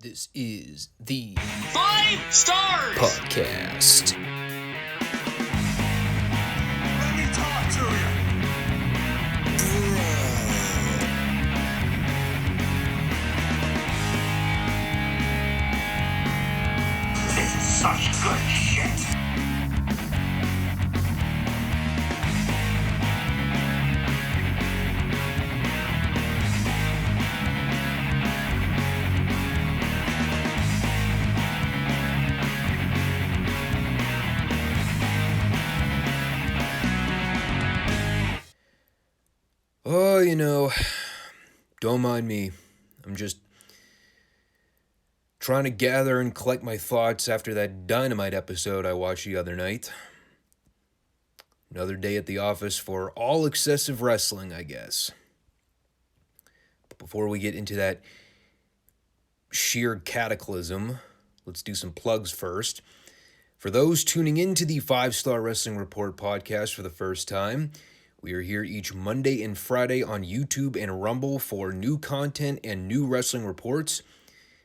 This is the Five Stars Podcast. Let me talk to you. This is such good shit. Oh, don't mind me. I'm just trying to gather and collect my thoughts after that Dynamite episode I watched the other night. Another day at the office for all excessive wrestling, I guess. But before we get into that sheer cataclysm, let's do some plugs first. For those tuning into the Five Starr Wrestling Report podcast for the first time, we are here each Monday and Friday on YouTube and Rumble for new content and new wrestling reports.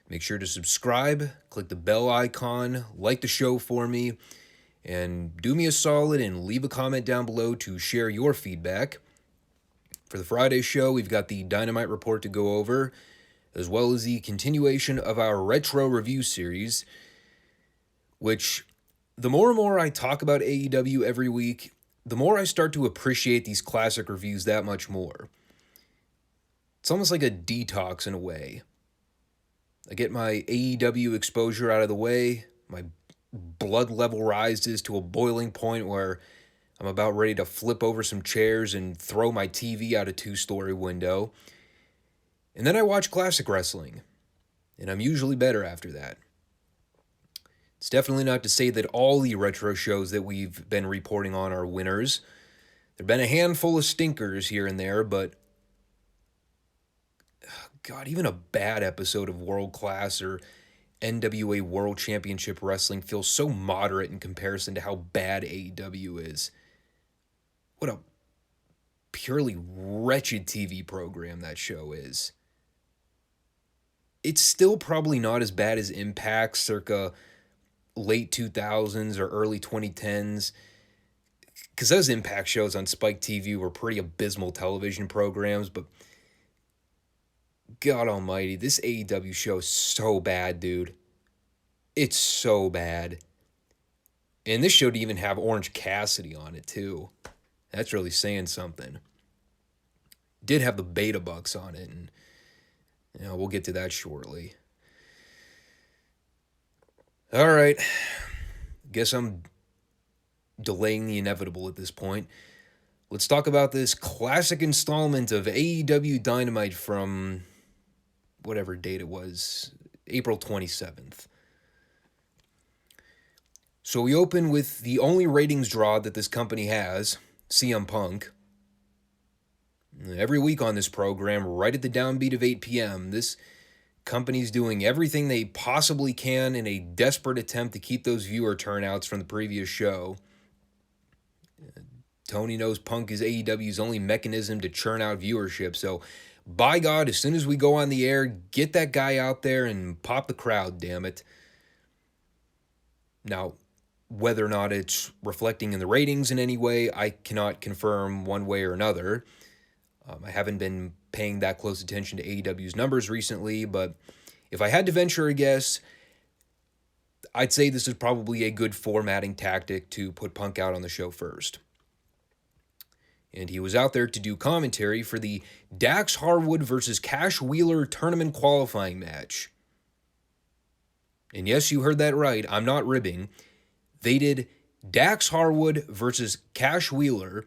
Make sure to subscribe, click the bell icon, like the show for me, and do me a solid and leave a comment down below to share your feedback. For the Friday show, we've got the Dynamite report to go over, as well as the continuation of our retro review series, which the more and more I talk about AEW every week, the more I start to appreciate these classic reviews that much more. It's almost like a detox in a way. I get my AEW exposure out of the way, my blood level rises to a boiling point where I'm about ready to flip over some chairs and throw my TV out a 2-story window. And then I watch classic wrestling, and I'm usually better after that. It's definitely not to say that all the retro shows that we've been reporting on are winners. There have been a handful of stinkers here and there, but God, even a bad episode of World Class or NWA World Championship Wrestling feels so moderate in comparison to how bad AEW is. What a purely wretched TV program that show is. It's still probably not as bad as Impact circa late 2000s or early 2010s, because those Impact shows on Spike TV were pretty abysmal television programs, but God almighty, this AEW show is so bad, dude. It's so bad. And this show didn't even have Orange Cassidy on it, too. That's really saying something. Did have the Beta Bucks on it, and we'll get to that shortly. All right, guess I'm delaying the inevitable at this point. Let's talk about this classic installment of AEW Dynamite from whatever date it was, April 27th. So we open with the only ratings draw that this company has, CM Punk. Every week on this program, right at the downbeat of 8 p.m., this company's doing everything they possibly can in a desperate attempt to keep those viewer turnouts from the previous show. Tony knows Punk is AEW's only mechanism to churn out viewership, so by God, as soon as we go on the air, get that guy out there and pop the crowd, damn it. Now, whether or not it's reflecting in the ratings in any way, I cannot confirm one way or another. I haven't been paying that close attention to AEW's numbers recently, but if I had to venture a guess, I'd say this is probably a good formatting tactic to put Punk out on the show first. And he was out there to do commentary for the Dax Harwood versus Cash Wheeler tournament qualifying match. And yes, you heard that right, I'm not ribbing. They did Dax Harwood versus Cash Wheeler,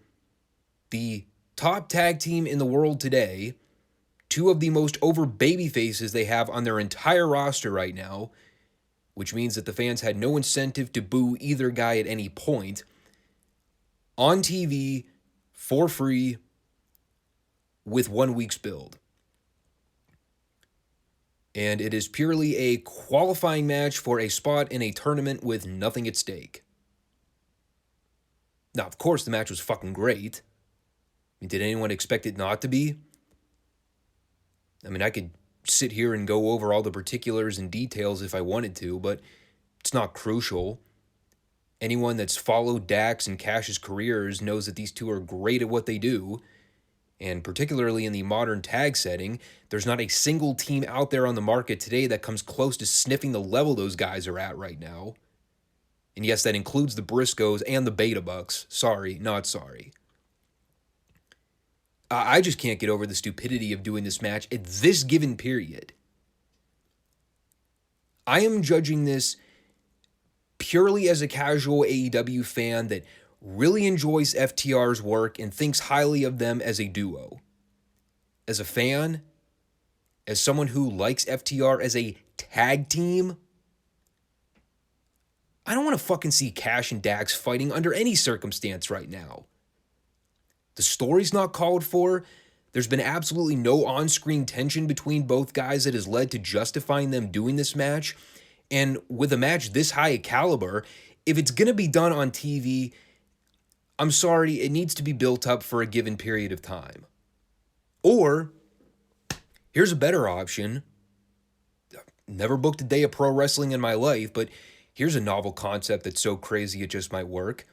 the top tag team in the world today, two of the most over baby faces they have on their entire roster right now, which means that the fans had no incentive to boo either guy at any point, on TV, for free, with 1 week's build. And it is purely a qualifying match for a spot in a tournament with nothing at stake. Now, of course, the match was fucking great. Did anyone expect it not to be? I mean, I could sit here and go over all the particulars and details if I wanted to, but it's not crucial. Anyone that's followed Dax and Cash's careers knows that these two are great at what they do, and particularly in the modern tag setting, there's not a single team out there on the market today that comes close to sniffing the level those guys are at right now. And yes, that includes the Briscoes and the Beta Bucks. Sorry, not sorry. I just can't get over the stupidity of doing this match at this given period. I am judging this purely as a casual AEW fan that really enjoys FTR's work and thinks highly of them as a duo. As a fan, as someone who likes FTR as a tag team, I don't want to fucking see Cash and Dax fighting under any circumstance right now. The story's not called for. There's been absolutely no on-screen tension between both guys that has led to justifying them doing this match. And with a match this high a caliber, if it's going to be done on TV, I'm sorry, it needs to be built up for a given period of time. Or, here's a better option. Never booked a day of pro wrestling in my life, but here's a novel concept that's so crazy it just might work.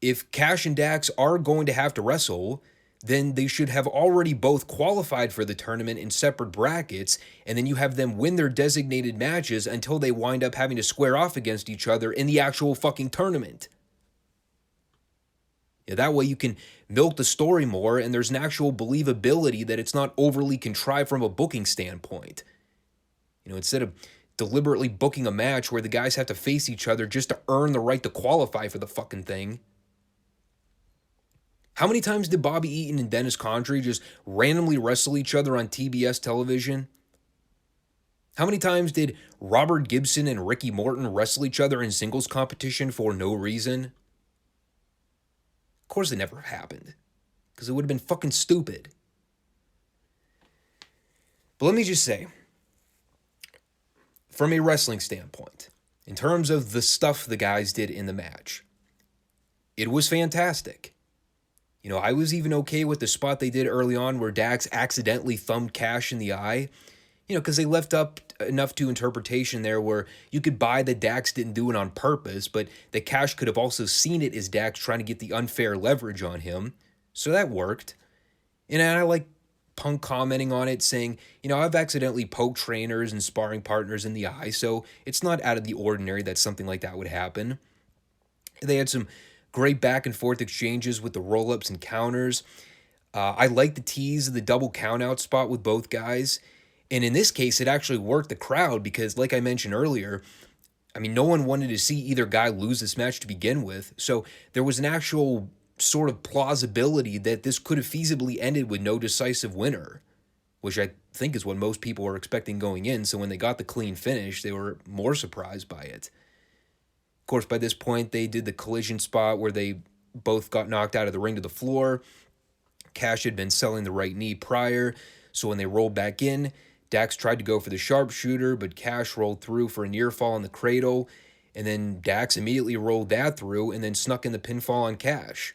If Cash and Dax are going to have to wrestle, then they should have already both qualified for the tournament in separate brackets, and then you have them win their designated matches until they wind up having to square off against each other in the actual fucking tournament. Yeah, that way you can milk the story more, and there's an actual believability that it's not overly contrived from a booking standpoint. You know, instead of deliberately booking a match where the guys have to face each other just to earn the right to qualify for the fucking thing. How many times did Bobby Eaton and Dennis Condrey just randomly wrestle each other on TBS television? How many times did Robert Gibson and Ricky Morton wrestle each other in singles competition for no reason? Of course it never happened, because it would have been fucking stupid. But let me just say, from a wrestling standpoint, in terms of the stuff the guys did in the match, it was fantastic. You know, I was even okay with the spot they did early on where Dax accidentally thumbed Cash in the eye. You know, because they left up enough to interpretation there where you could buy that Dax didn't do it on purpose, but that Cash could have also seen it as Dax trying to get the unfair leverage on him. So that worked. And I like Punk commenting on it, saying, you know, I've accidentally poked trainers and sparring partners in the eye, so it's not out of the ordinary that something like that would happen. They had some great back and forth exchanges with the roll-ups and counters. I like the tease of the double count-out spot with both guys. And in this case, it actually worked the crowd because, like I mentioned earlier, I mean, no one wanted to see either guy lose this match to begin with. So there was an actual sort of plausibility that this could have feasibly ended with no decisive winner, which I think is what most people were expecting going in. So when they got the clean finish, they were more surprised by it. Of course, by this point, they did the collision spot where they both got knocked out of the ring to the floor. Cash had been selling the right knee prior, so when they rolled back in, Dax tried to go for the sharpshooter, but Cash rolled through for a near fall on the cradle, and then Dax immediately rolled that through and then snuck in the pinfall on Cash.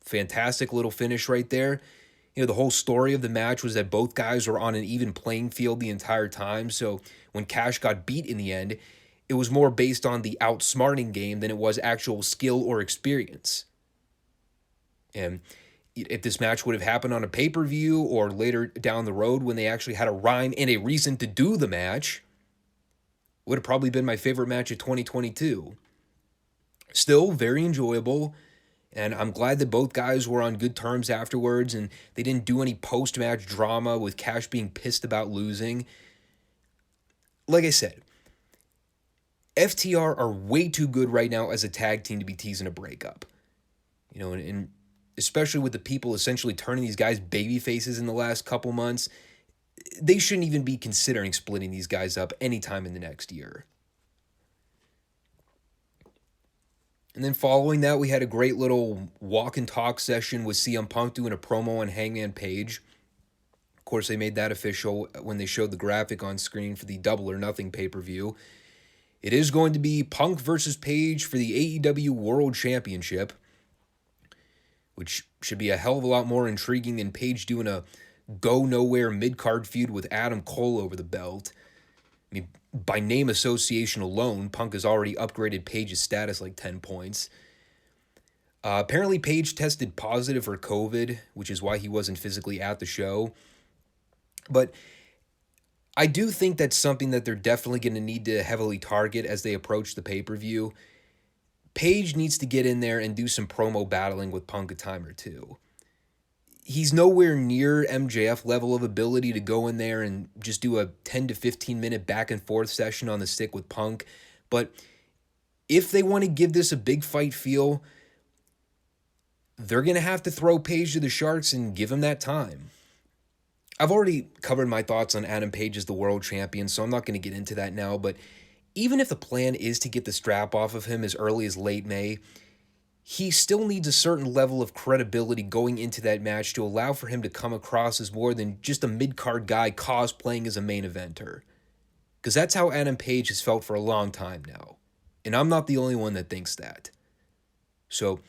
Fantastic little finish right there. You know, the whole story of the match was that both guys were on an even playing field the entire time, so when Cash got beat in the end, it was more based on the outsmarting game than it was actual skill or experience. And if this match would have happened on a pay-per-view or later down the road when they actually had a rhyme and a reason to do the match, it would have probably been my favorite match of 2022. Still very enjoyable, and I'm glad that both guys were on good terms afterwards and they didn't do any post-match drama with Cash being pissed about losing. Like I said, FTR are way too good right now as a tag team to be teasing a breakup. You know, and especially with the people essentially turning these guys baby faces in the last couple months, they shouldn't even be considering splitting these guys up anytime in the next year. And then following that, we had a great little walk and talk session with CM Punk doing a promo on Hangman Page. Of course, they made that official when they showed the graphic on screen for the Double or Nothing pay-per-view. It is going to be Punk versus Paige for the AEW World Championship, which should be a hell of a lot more intriguing than Paige doing a go-nowhere mid-card feud with Adam Cole over the belt. I mean, by name association alone, Punk has already upgraded Paige's status like 10 points. Apparently, Paige tested positive for COVID, which is why he wasn't physically at the show. But I do think that's something that they're definitely going to need to heavily target as they approach the pay-per-view. Paige needs to get in there and do some promo battling with Punk a time or two. He's nowhere near MJF level of ability to go in there and just do a 10 to 15 minute back and forth session on the stick with Punk. But if they want to give this a big fight feel, they're going to have to throw Paige to the Sharks and give him that time. I've already covered my thoughts on Adam Page as the world champion, so I'm not going to get into that now, but even if the plan is to get the strap off of him as early as late May, he still needs a certain level of credibility going into that match to allow for him to come across as more than just a mid-card guy cosplaying as a main eventer. Because that's how Adam Page has felt for a long time now. And I'm not the only one that thinks that. So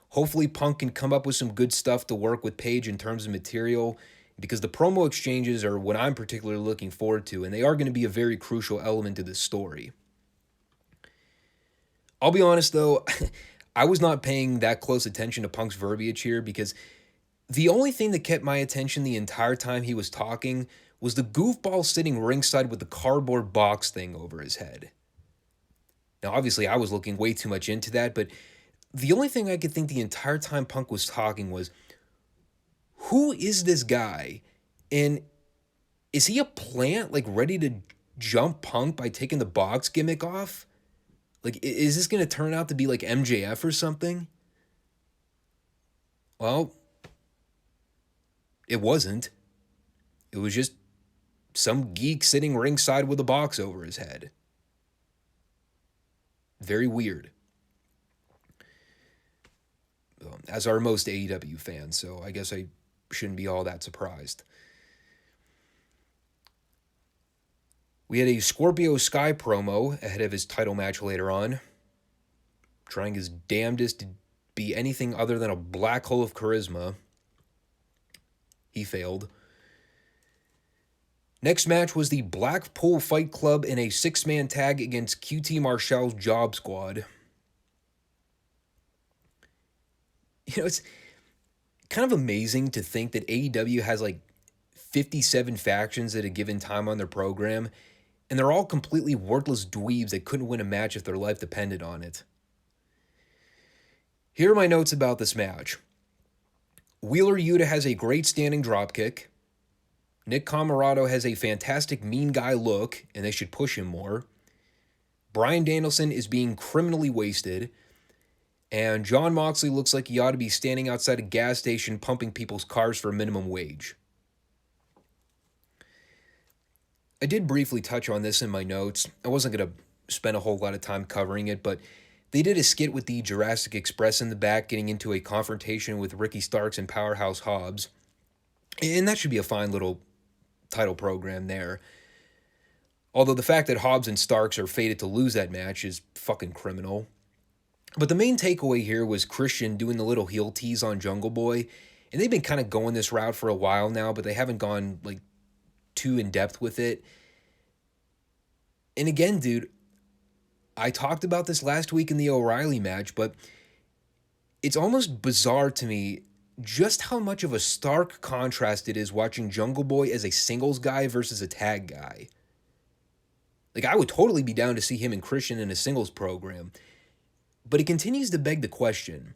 hopefully Punk can come up with some good stuff to work with Page in terms of material, because the promo exchanges are what I'm particularly looking forward to, and they are going to be a very crucial element to this story. I'll be honest, though, I was not paying that close attention to Punk's verbiage here, because the only thing that kept my attention the entire time he was talking was the goofball sitting ringside with the cardboard box thing over his head. Now, obviously, I was looking way too much into that, but the only thing I could think the entire time Punk was talking was, who is this guy? And is he a plant, like, ready to jump Punk by taking the box gimmick off? Like, is this going to turn out to be like MJF or something? Well, it wasn't. It was just some geek sitting ringside with a box over his head. Very weird. As are most AEW fans, so I guess I shouldn't be all that surprised. We had a Scorpio Sky promo ahead of his title match later on, trying his damnedest to be anything other than a black hole of charisma. He failed. Next match was the Blackpool Fight Club in a 6-man tag against QT Marshall's Job Squad. You know, it's kind of amazing to think that AEW has like 57 factions at a given time on their program, and they're all completely worthless dweebs that couldn't win a match if their life depended on it. Here are my notes about this match. Wheeler Yuta has a great standing dropkick. Nick Comoroto has a fantastic mean guy look, and they should push him more. Bryan Danielson is being criminally wasted. And Jon Moxley looks like he ought to be standing outside a gas station pumping people's cars for minimum wage. I did briefly touch on this in my notes. I wasn't going to spend a whole lot of time covering it, but they did a skit with the Jurassic Express in the back, getting into a confrontation with Ricky Starks and Powerhouse Hobbs. And that should be a fine little title program there. Although the fact that Hobbs and Starks are fated to lose that match is fucking criminal. But the main takeaway here was Christian doing the little heel tease on Jungle Boy. And they've been kind of going this route for a while now, but they haven't gone like too in depth with it. And again, dude, I talked about this last week in the O'Reilly match, but it's almost bizarre to me just how much of a stark contrast it is watching Jungle Boy as a singles guy versus a tag guy. Like, I would totally be down to see him and Christian in a singles program. But it continues to beg the question,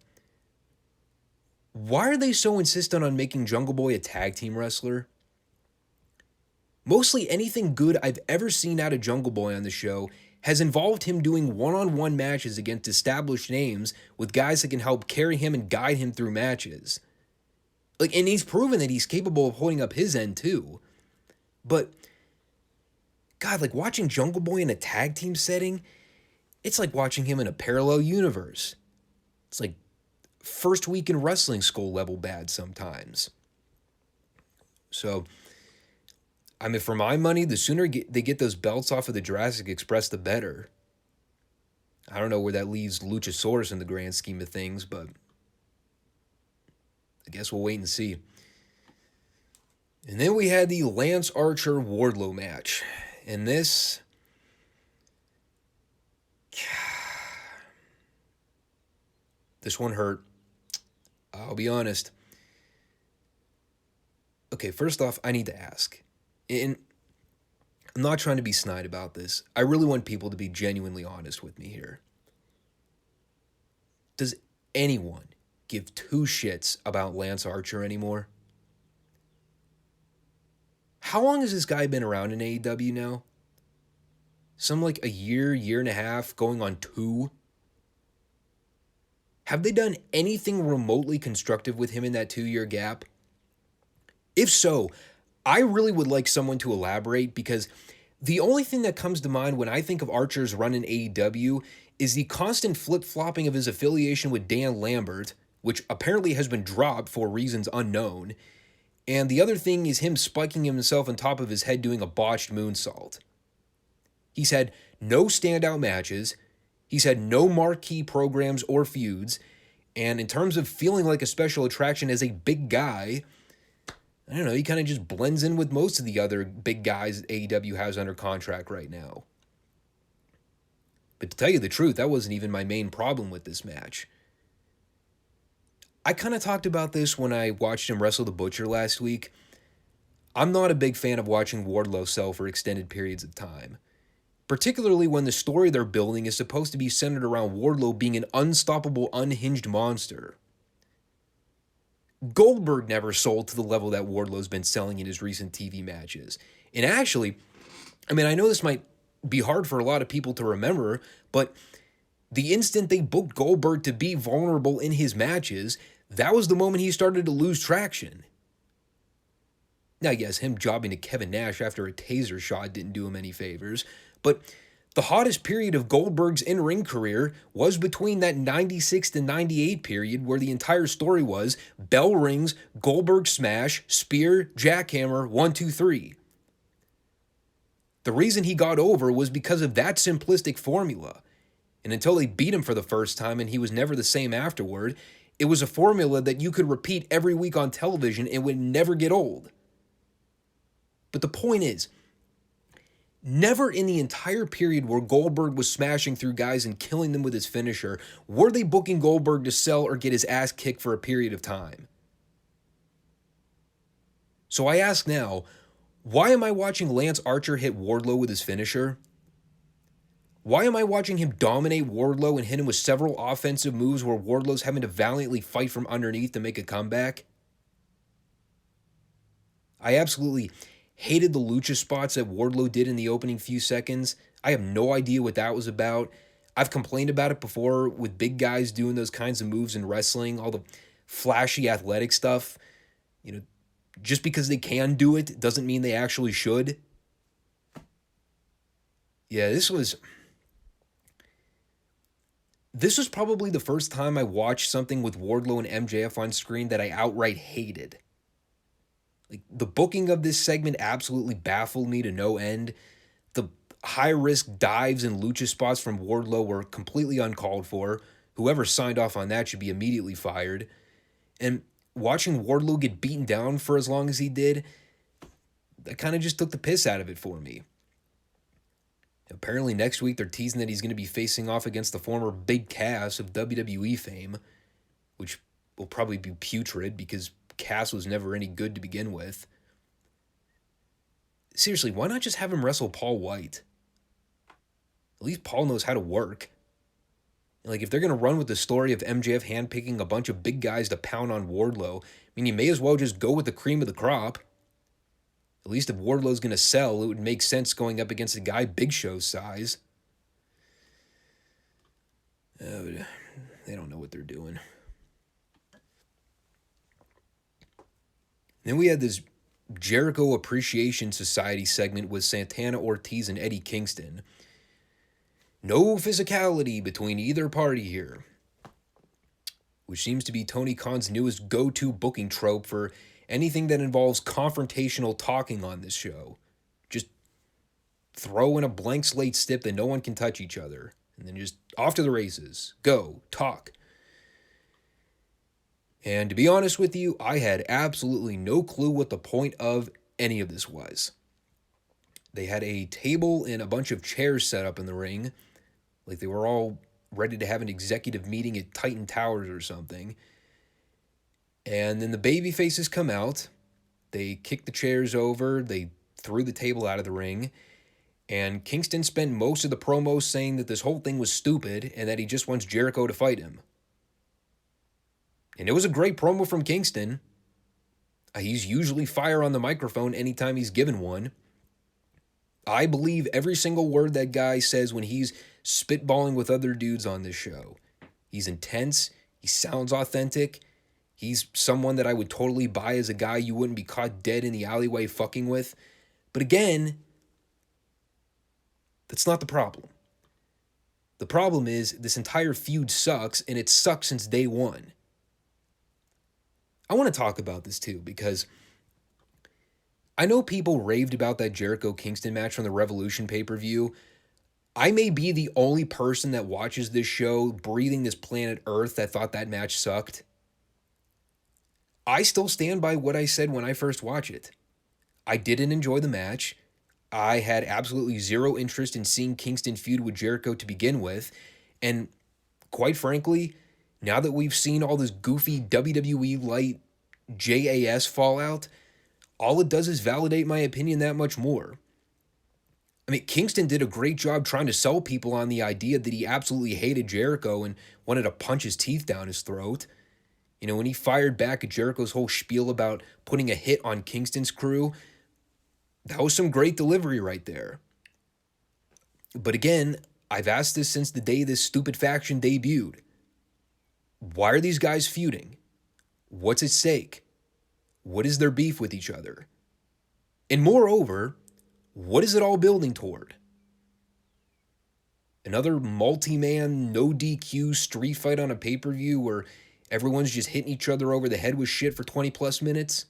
why are they so insistent on making Jungle Boy a tag team wrestler? Mostly anything good I've ever seen out of Jungle Boy on the show has involved him doing one-on-one matches against established names with guys that can help carry him and guide him through matches. Like, and he's proven that he's capable of holding up his end too. But, God, like watching Jungle Boy in a tag team setting, it's like watching him in a parallel universe. It's like first week in wrestling school level bad sometimes. So, I mean, for my money, the sooner they get those belts off of the Jurassic Express, the better. I don't know where that leaves Luchasaurus in the grand scheme of things, but I guess we'll wait and see. And then we had the Lance Archer Wardlow match. And this one hurt. I'll be honest. Okay, first off, I need to ask. And I'm not trying to be snide about this. I really want people to be genuinely honest with me here. Does anyone give two shits about Lance Archer anymore? How long has this guy been around in AEW now? Some like a year and a half, going on 2? Have they done anything remotely constructive with him in that 2-year gap? If so, I really would like someone to elaborate, because the only thing that comes to mind when I think of Archer's run in AEW is the constant flip-flopping of his affiliation with Dan Lambert, which apparently has been dropped for reasons unknown, and the other thing is him spiking himself on top of his head doing a botched moonsault. He's had no standout matches, he's had no marquee programs or feuds, and in terms of feeling like a special attraction as a big guy, I don't know, he kind of just blends in with most of the other big guys AEW has under contract right now. But to tell you the truth, that wasn't even my main problem with this match. I kind of talked about this when I watched him wrestle the Butcher last week. I'm not a big fan of watching Wardlow sell for extended periods of time, particularly when the story they're building is supposed to be centered around Wardlow being an unstoppable, unhinged monster. Goldberg never sold to the level that Wardlow's been selling in his recent TV matches. And actually, I know this might be hard for a lot of people to remember, but the instant they booked Goldberg to be vulnerable in his matches, that was the moment he started to lose traction. Now, yes, him jobbing to Kevin Nash after a taser shot didn't do him any favors, but the hottest period of Goldberg's in-ring career was between that 96 to 98 period, where the entire story was bell rings, Goldberg smash, spear, jackhammer, 1, 2, 3. The reason he got over was because of that simplistic formula. And until they beat him for the first time and he was never the same afterward, it was a formula that you could repeat every week on television and would never get old. But the point is, never in the entire period where Goldberg was smashing through guys and killing them with his finisher were they booking Goldberg to sell or get his ass kicked for a period of time. So I ask now, why am I watching Lance Archer hit Wardlow with his finisher? Why am I watching him dominate Wardlow and hit him with several offensive moves where Wardlow's having to valiantly fight from underneath to make a comeback? I absolutely hated the lucha spots that Wardlow did in the opening few seconds. I have no idea what that was about. I've complained about it before with big guys doing those kinds of moves in wrestling, all the flashy athletic stuff. Just because they can do it doesn't mean they actually should. Yeah, this was probably the first time I watched something with Wardlow and MJF on screen that I outright hated. Like, the booking of this segment absolutely baffled me to no end. The high-risk dives and lucha spots from Wardlow were completely uncalled for. Whoever signed off on that should be immediately fired. And watching Wardlow get beaten down for as long as he did, that kind of just took the piss out of it for me. Apparently next week they're teasing that he's going to be facing off against the former Big Cass of WWE fame, which will probably be putrid because Cass was never any good to begin with. Seriously, why not just have him wrestle Paul White? At least Paul knows how to work. Like, if they're going to run with the story of MJF handpicking a bunch of big guys to pound on Wardlow, you may as well just go with the cream of the crop. At least if Wardlow's going to sell, it would make sense going up against a guy Big Show's size. They don't know what they're doing. Then we had this Jericho Appreciation Society segment with Santana, Ortiz, and Eddie Kingston. No physicality between either party here, which seems to be Tony Khan's newest go-to booking trope for anything that involves confrontational talking on this show. Just throw in a blank slate stip that no one can touch each other, and then just off to the races. Go, talk. And to be honest with you, I had absolutely no clue what the point of any of this was. They had a table and a bunch of chairs set up in the ring, like they were all ready to have an executive meeting at Titan Towers or something. And then the baby faces come out. They kicked the chairs over. They threw the table out of the ring. And Kingston spent most of the promos saying that this whole thing was stupid and that he just wants Jericho to fight him. And it was a great promo from Kingston. He's usually fire on the microphone anytime he's given one. I believe every single word that guy says when he's spitballing with other dudes on this show. He's intense. He sounds authentic. He's someone that I would totally buy as a guy you wouldn't be caught dead in the alleyway fucking with. But again, that's not the problem. The problem is this entire feud sucks, and it sucks since day one. I want to talk about this too, because I know people raved about that Jericho-Kingston match from the Revolution pay-per-view. I may be the only person that watches this show breathing this planet Earth that thought that match sucked. I still stand by what I said when I first watched it. I didn't enjoy the match. I had absolutely zero interest in seeing Kingston feud with Jericho to begin with. And quite frankly, now that we've seen all this goofy WWE light JAS fallout, all it does is validate my opinion that much more. I mean, Kingston did a great job trying to sell people on the idea that he absolutely hated Jericho and wanted to punch his teeth down his throat. You know, when he fired back at Jericho's whole spiel about putting a hit on Kingston's crew, that was some great delivery right there. But again, I've asked this since the day this stupid faction debuted. Why are these guys feuding? What's at stake? What is their beef with each other? And moreover, what is it all building toward? Another multi-man, no DQ street fight on a pay-per-view where everyone's just hitting each other over the head with shit for 20 plus minutes?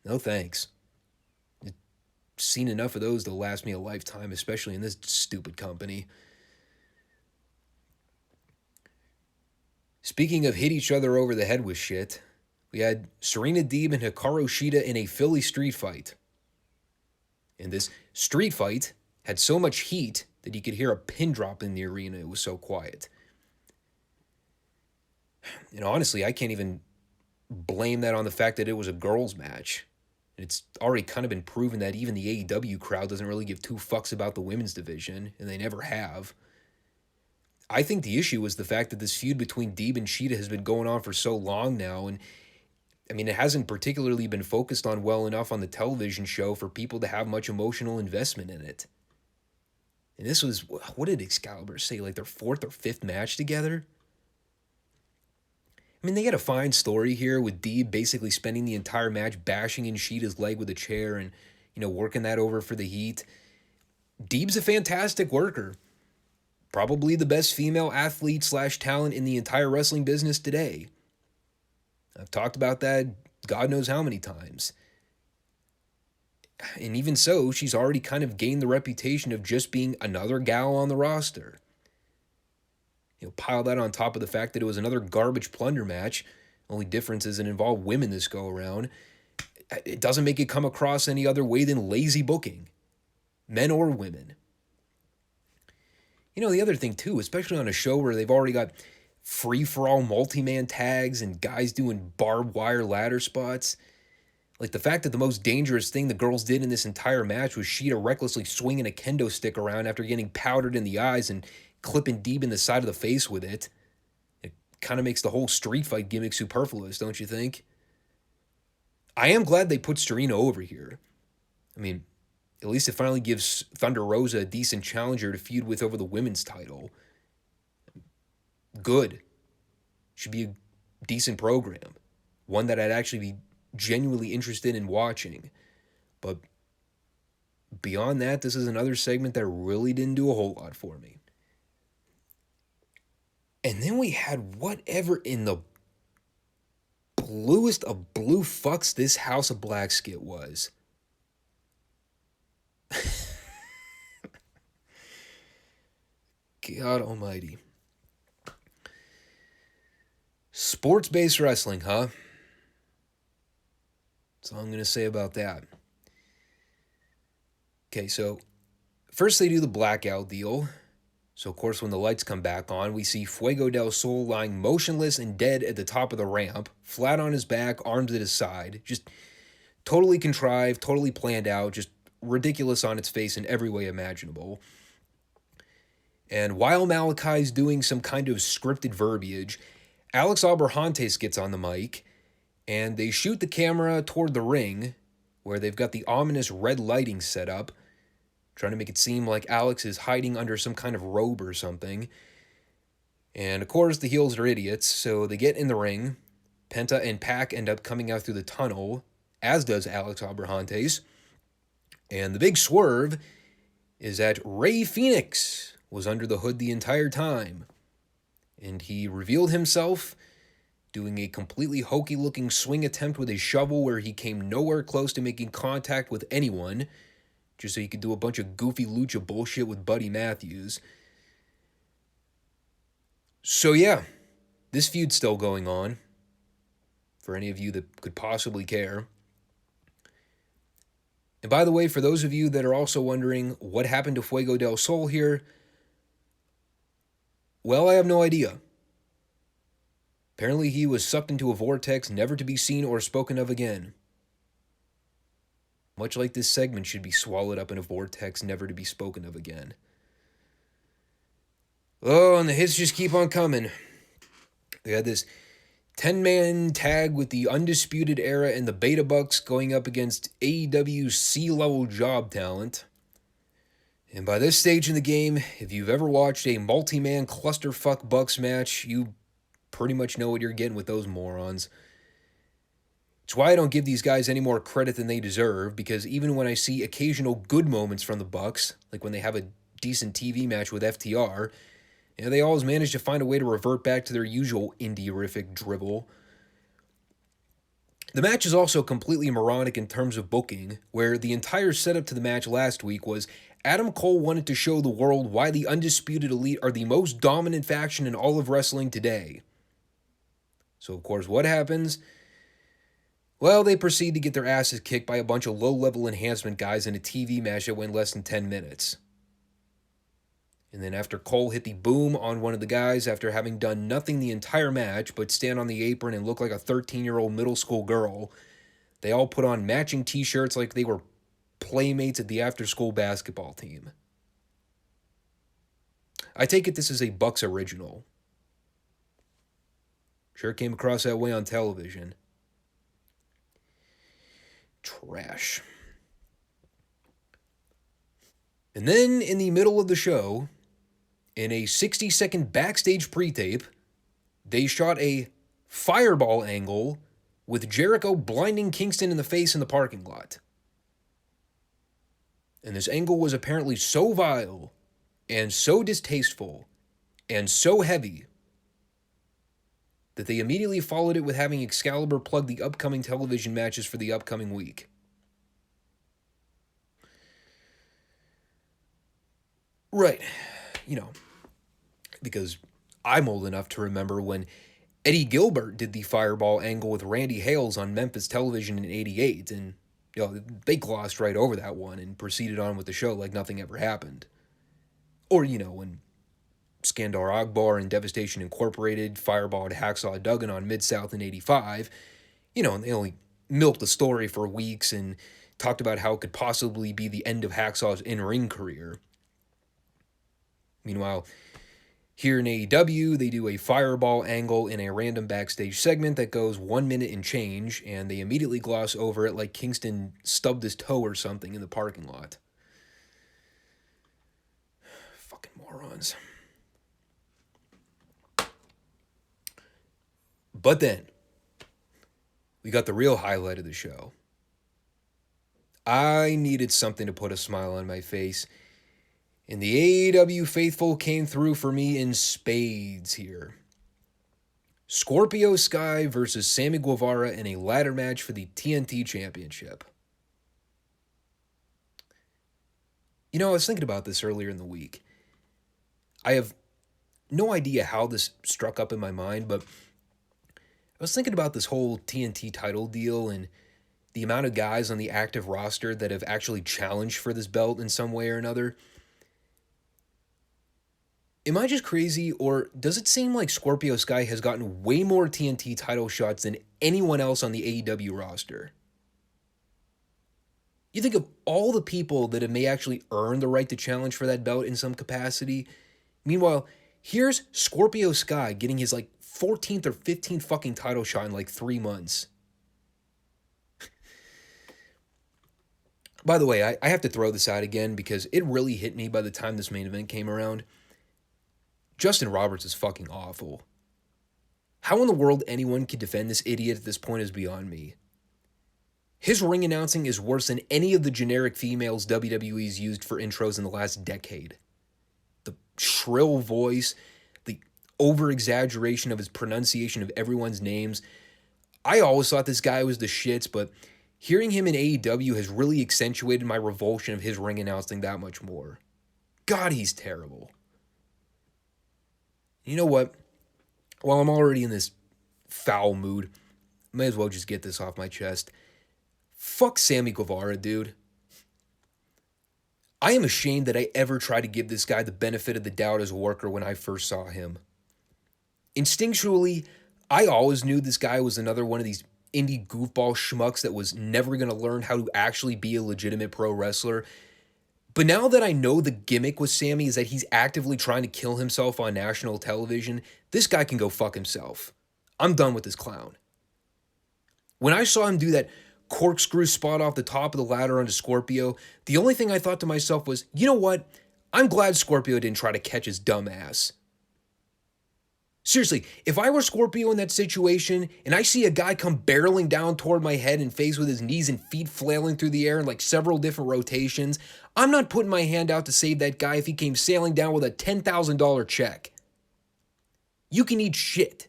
No thanks. I've seen enough of those to last me a lifetime, especially in this stupid company. Speaking of hit each other over the head with shit, we had Serena Deeb and Hikaru Shida in a Philly street fight. And this street fight had so much heat that you could hear a pin drop in the arena. It was so quiet. And honestly, I can't even blame that on the fact that it was a girls' match. It's already kind of been proven that even the AEW crowd doesn't really give two fucks about the women's division, and they never have. I think the issue was the fact that this feud between Deeb and Shida has been going on for so long now, and I mean, it hasn't particularly been focused on well enough on the television show for people to have much emotional investment in it. And this was, what did Excalibur say, like their fourth or fifth match together? I mean, they had a fine story here with Deeb basically spending the entire match bashing in Shida's leg with a chair and, you know, working that over for the heat. Deeb's a fantastic worker. Probably the best female athlete / talent in the entire wrestling business today. I've talked about that God knows how many times. And even so, she's already kind of gained the reputation of just being another gal on the roster. You know, pile that on top of the fact that it was another garbage plunder match. Only difference is it involved women this go around. It doesn't make it come across any other way than lazy booking. Men or women. You know, the other thing too, especially on a show where they've already got free-for-all multi-man tags and guys doing barbed wire ladder spots. Like the fact that the most dangerous thing the girls did in this entire match was Shida recklessly swinging a kendo stick around after getting powdered in the eyes and clipping Deeb in the side of the face with it. It kind of makes the whole street fight gimmick superfluous, don't you think? I am glad they put Serena over here. I mean, at least it finally gives Thunder Rosa a decent challenger to feud with over the women's title. Good. Should be a decent program. One that I'd actually be genuinely interested in watching. But beyond that, this is another segment that really didn't do a whole lot for me. And then we had whatever in the bluest of blue fucks this House of Black skit was. God almighty. Sports-based wrestling, huh? That's all I'm going to say about that. Okay, so first they do the blackout deal. So, of course, when the lights come back on, we see Fuego del Sol lying motionless and dead at the top of the ramp, flat on his back, arms at his side. Just totally contrived, totally planned out, just ridiculous on its face in every way imaginable. And while Malachi's doing some kind of scripted verbiage, Alex Abrahantes gets on the mic, and they shoot the camera toward the ring, where they've got the ominous red lighting set up, trying to make it seem like Alex is hiding under some kind of robe or something. And of course, the heels are idiots, so they get in the ring. Penta and Pac end up coming out through the tunnel, as does Alex Abrahantes. And the big swerve is that Rey Fenix was under the hood the entire time. And he revealed himself doing a completely hokey-looking swing attempt with a shovel where he came nowhere close to making contact with anyone, just so he could do a bunch of goofy lucha bullshit with Buddy Matthews. So yeah, this feud's still going on, for any of you that could possibly care. And by the way, for those of you that are also wondering what happened to Fuego del Sol here, well, I have no idea. Apparently he was sucked into a vortex never to be seen or spoken of again. Much like this segment should be swallowed up in a vortex never to be spoken of again. Oh, and the hits just keep on coming. We had this 10-man tag with the Undisputed Era and the Beta Bucks going up against AEW C-level job talent. And by this stage in the game, if you've ever watched a multi-man clusterfuck Bucks match, you pretty much know what you're getting with those morons. It's why I don't give these guys any more credit than they deserve, because even when I see occasional good moments from the Bucks, like when they have a decent TV match with FTR, they always manage to find a way to revert back to their usual indie-rific drivel. The match is also completely moronic in terms of booking, where the entire setup to the match last week was Adam Cole wanted to show the world why the Undisputed Elite are the most dominant faction in all of wrestling today. So, of course, what happens? Well, they proceed to get their asses kicked by a bunch of low-level enhancement guys in a TV match that went less than 10 minutes. And then after Cole hit the boom on one of the guys after having done nothing the entire match but stand on the apron and look like a 13-year-old middle school girl, they all put on matching t-shirts like they were playmates at the after-school basketball team. I take it this is a Bucks original. Sure came across that way on television. Trash. And then in the middle of the show, in a 60-second backstage pre-tape, they shot a fireball angle with Jericho blinding Kingston in the face in the parking lot. And this angle was apparently so vile and so distasteful and so heavy that they immediately followed it with having Excalibur plug the upcoming television matches for the upcoming week. Right. Because I'm old enough to remember when Eddie Gilbert did the fireball angle with Randy Hales on Memphis television in '88, and they glossed right over that one and proceeded on with the show like nothing ever happened. Or, when Skandar Akbar and Devastation Incorporated fireballed Hacksaw Duggan on Mid-South in '85, and they only milked the story for weeks and talked about how it could possibly be the end of Hacksaw's in-ring career. Meanwhile, here in AEW, they do a fireball angle in a random backstage segment that goes 1 minute and change, and they immediately gloss over it like Kingston stubbed his toe or something in the parking lot. Fucking morons. But then, we got the real highlight of the show. I needed something to put a smile on my face, and the AEW faithful came through for me in spades here. Scorpio Sky versus Sammy Guevara in a ladder match for the TNT Championship. I was thinking about this earlier in the week. I have no idea how this struck up in my mind, but I was thinking about this whole TNT title deal and the amount of guys on the active roster that have actually challenged for this belt in some way or another. Am I just crazy, or does it seem like Scorpio Sky has gotten way more TNT title shots than anyone else on the AEW roster? You think of all the people that have may actually earned the right to challenge for that belt in some capacity. Meanwhile, here's Scorpio Sky getting his 14th or 15th fucking title shot in 3 months. By the way, I have to throw this out again because it really hit me by the time this main event came around. Justin Roberts is fucking awful. How in the world anyone could defend this idiot at this point is beyond me. His ring announcing is worse than any of the generic females WWE's used for intros in the last decade. The shrill voice, the over-exaggeration of his pronunciation of everyone's names. I always thought this guy was the shits, but hearing him in AEW has really accentuated my revulsion of his ring announcing that much more. God, he's terrible. You know what? While I'm already in this foul mood, may as well just get this off my chest. Fuck Sammy Guevara, dude. I am ashamed that I ever tried to give this guy the benefit of the doubt as a worker when I first saw him. Instinctually, I always knew this guy was another one of these indie goofball schmucks that was never going to learn how to actually be a legitimate pro wrestler. But now that I know the gimmick with Sammy is that he's actively trying to kill himself on national television, this guy can go fuck himself. I'm done with this clown. When I saw him do that corkscrew spot off the top of the ladder onto Scorpio, the only thing I thought to myself was, you know what? I'm glad Scorpio didn't try to catch his dumb ass. Seriously, if I were Scorpio in that situation and I see a guy come barreling down toward my head and face with his knees and feet flailing through the air in several different rotations, I'm not putting my hand out to save that guy if he came sailing down with a $10,000 check. You can eat shit.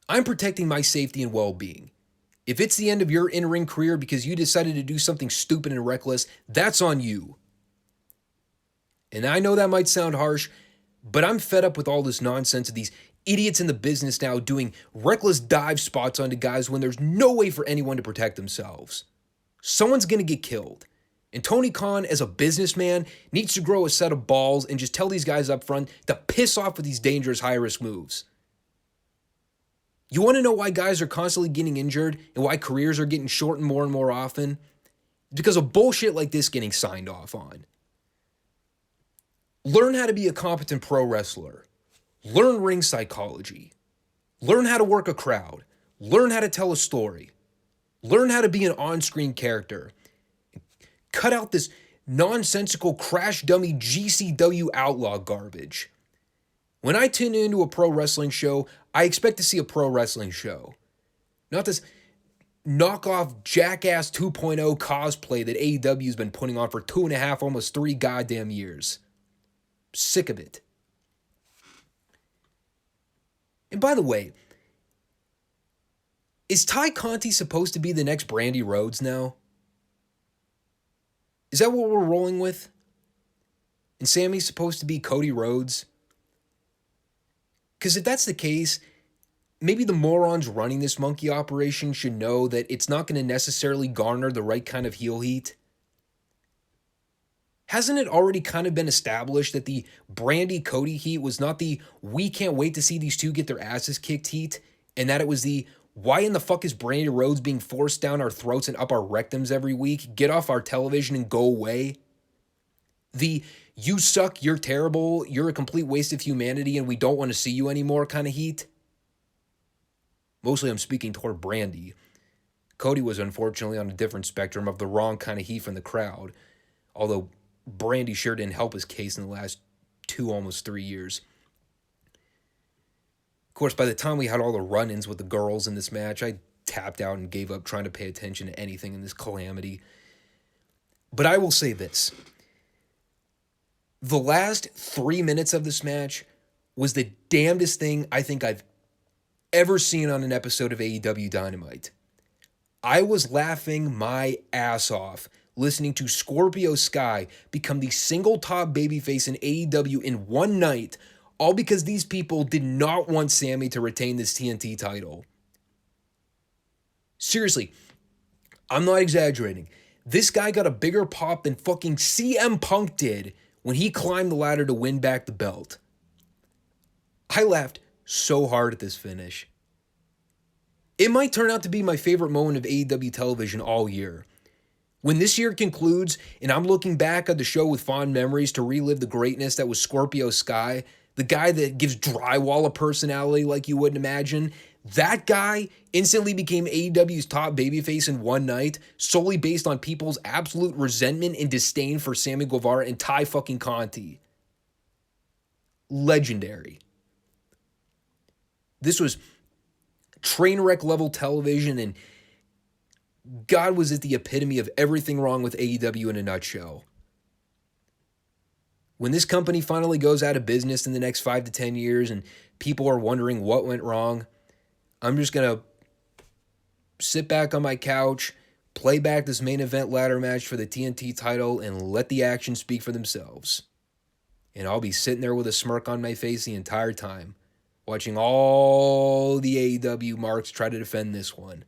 I'm protecting my safety and well-being. If it's the end of your in-ring career because you decided to do something stupid and reckless, that's on you. And I know that might sound harsh, but I'm fed up with all this nonsense of these idiots in the business now doing reckless dive spots onto guys when there's no way for anyone to protect themselves. Someone's going to get killed. And Tony Khan, as a businessman, needs to grow a set of balls and just tell these guys up front to piss off with these dangerous high-risk moves. You want to know why guys are constantly getting injured and why careers are getting shortened more and more often? It's because of bullshit like this getting signed off on. Learn how to be a competent pro wrestler. Learn ring psychology. Learn how to work a crowd. Learn how to tell a story. Learn how to be an on-screen character. Cut out this nonsensical crash dummy GCW outlaw garbage. When I tune into a pro wrestling show, I expect to see a pro wrestling show. Not this knockoff Jackass 2.0 cosplay that AEW's been putting on for 2.5, almost 3 goddamn years. Sick of it. And by the way, is Ty Conti supposed to be the next Brandi Rhodes now? Is that what we're rolling with? And Sammy's supposed to be Cody Rhodes? Because if that's the case, maybe the morons running this monkey operation should know that it's not going to necessarily garner the right kind of heel heat. Hasn't it already kind of been established that the Brandi Cody heat was not the we can't wait to see these two get their asses kicked heat, and that it was the why in the fuck is Brandi Rhodes being forced down our throats and up our rectums every week? Get off our television and go away. The you suck, you're terrible, you're a complete waste of humanity and we don't want to see you anymore kind of heat. Mostly I'm speaking toward Brandi. Cody was unfortunately on a different spectrum of the wrong kind of heat from the crowd, although Brandi sure didn't help his case in the last 2, almost 3 years. Of course, by the time we had all the run-ins with the girls in this match, I tapped out and gave up trying to pay attention to anything in this calamity. But I will say this. The last 3 minutes of this match was the damnedest thing I think I've ever seen on an episode of AEW Dynamite. I was laughing my ass off listening to Scorpio Sky become the single top babyface in AEW in one night, all because these people did not want Sammy to retain this TNT title. Seriously, I'm not exaggerating. This guy got a bigger pop than fucking CM Punk did when he climbed the ladder to win back the belt. I laughed so hard at this finish. It might turn out to be my favorite moment of AEW television all year. When this year concludes and I'm looking back at the show with fond memories to relive the greatness that was Scorpio Sky, the guy that gives drywall a personality like you wouldn't imagine, that guy instantly became AEW's top babyface in one night solely based on people's absolute resentment and disdain for Sammy Guevara and Ty fucking Conti. Legendary. This was train wreck level television, and God, was it the epitome of everything wrong with AEW in a nutshell. When this company finally goes out of business in the next 5 to 10 years and people are wondering what went wrong, I'm just going to sit back on my couch, play back this main event ladder match for the TNT title, and let the actions speak for themselves. And I'll be sitting there with a smirk on my face the entire time, watching all the AEW marks try to defend this one.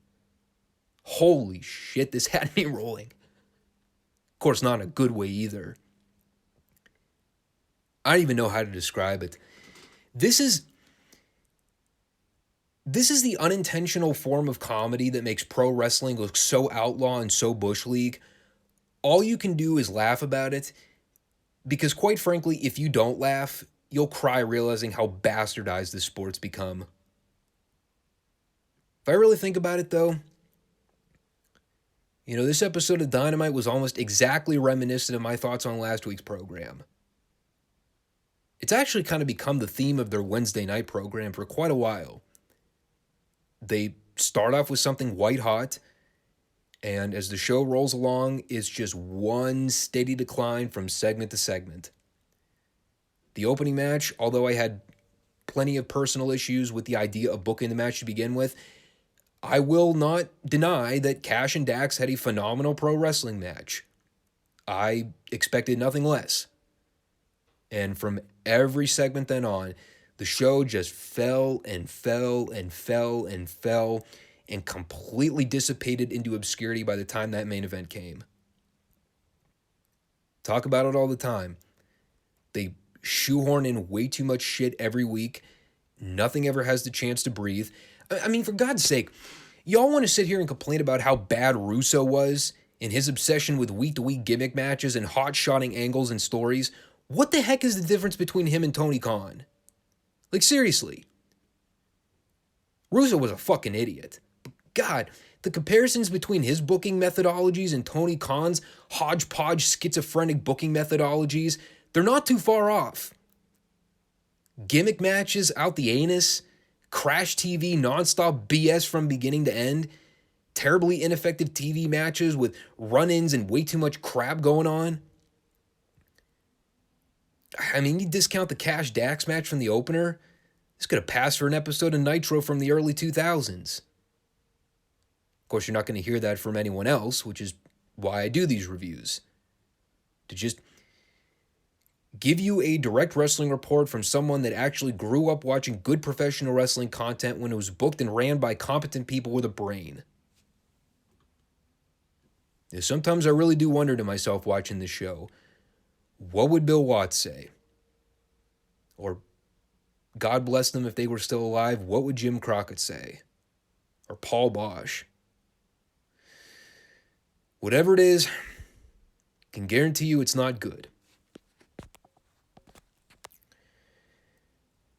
Holy shit, this had me rolling. Of course, not in a good way either. I don't even know how to describe it. This is the unintentional form of comedy that makes pro wrestling look so outlaw and so bush league. All you can do is laugh about it, because quite frankly, if you don't laugh, you'll cry realizing how bastardized this sport's become. If I really think about it though, this episode of Dynamite was almost exactly reminiscent of my thoughts on last week's program. It's actually kind of become the theme of their Wednesday night program for quite a while. They start off with something white hot, and as the show rolls along, it's just one steady decline from segment to segment. The opening match, although I had plenty of personal issues with the idea of booking the match to begin with, I will not deny that Cash and Dax had a phenomenal pro wrestling match. I expected nothing less. And from every segment then on, the show just fell and fell and fell and fell and completely dissipated into obscurity by the time that main event came. Talk about it all the time. They shoehorn in way too much shit every week. Nothing ever has the chance to breathe. I mean, for God's sake, y'all want to sit here and complain about how bad Russo was in his obsession with week-to-week gimmick matches and hot-shotting angles and stories? What the heck is the difference between him and Tony Khan? Like, seriously. Russo was a fucking idiot. But God, the comparisons between his booking methodologies and Tony Khan's hodgepodge schizophrenic booking methodologies, they're not too far off. Gimmick matches out the anus, crash TV nonstop BS from beginning to end, terribly ineffective TV matches with run-ins and way too much crap going on. I mean, you discount the Cash Dax match from the opener, this could have passed for an episode of Nitro from the early 2000s. Of course, you're not going to hear that from anyone else, which is why I do these reviews. To just give you a direct wrestling report from someone that actually grew up watching good professional wrestling content when it was booked and ran by competent people with a brain. And sometimes I really do wonder to myself watching this show, what would Bill Watts say? Or, God bless them if they were still alive, what would Jim Crockett say? Or Paul Bosch? Whatever it is, can guarantee you it's not good.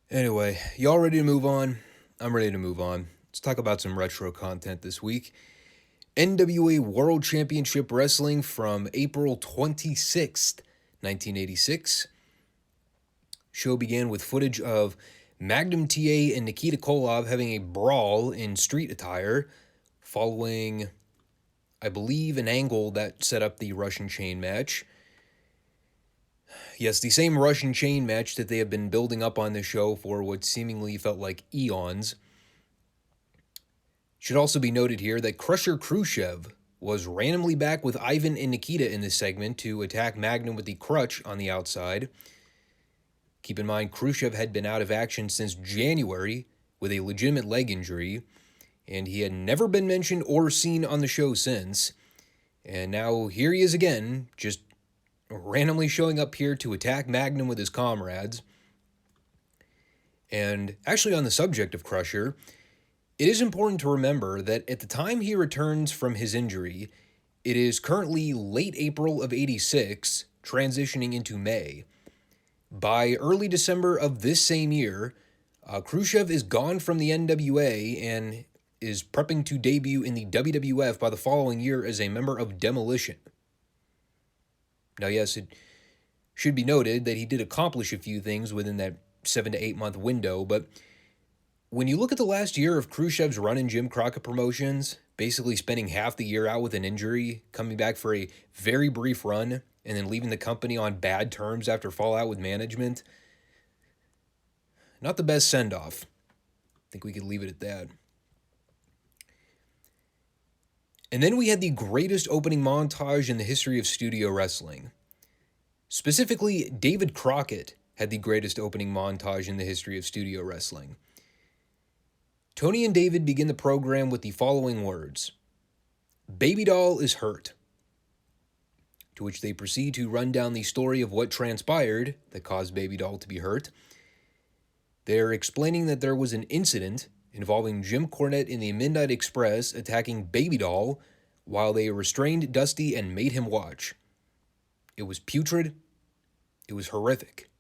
Anyway, y'all ready to move on? I'm ready to move on. Let's talk about some retro content this week. NWA World Championship Wrestling from April 26th, 1986. Show began with footage of Magnum TA and Nikita Koloff having a brawl in street attire following, I believe, an angle that set up the Russian chain match. Yes, the same Russian chain match that they have been building up on the show for what seemingly felt like eons. Should also be noted here that Crusher Khrushchev was randomly back with Ivan and Nikita in this segment to attack Magnum with the crutch on the outside. Keep in mind, Khrushchev had been out of action since January with a legitimate leg injury, and he had never been mentioned or seen on the show since. And now here he is again, just randomly showing up here to attack Magnum with his comrades. And actually, on the subject of Crusher, it is important to remember that at the time he returns from his injury, it is currently late April of '86, transitioning into May. By early December of this same year, Khrushchev is gone from the NWA and is prepping to debut in the WWF by the following year as a member of Demolition. Now, yes, it should be noted that he did accomplish a few things within that 7 to 8 month window, but when you look at the last year of Khrushchev's run in Jim Crockett Promotions, basically spending half the year out with an injury, coming back for a very brief run, and then leaving the company on bad terms after fallout with management, not the best send-off. I think we could leave it at that. And then we had the greatest opening montage in the history of studio wrestling. Specifically, David Crockett had the greatest opening montage in the history of studio wrestling. Tony and David begin the program with the following words: "Baby Doll is hurt." To which they proceed to run down the story of what transpired that caused Baby Doll to be hurt. They're explaining that there was an incident involving Jim Cornette in the Midnight Express attacking Baby Doll while they restrained Dusty and made him watch. It was putrid. It was horrific.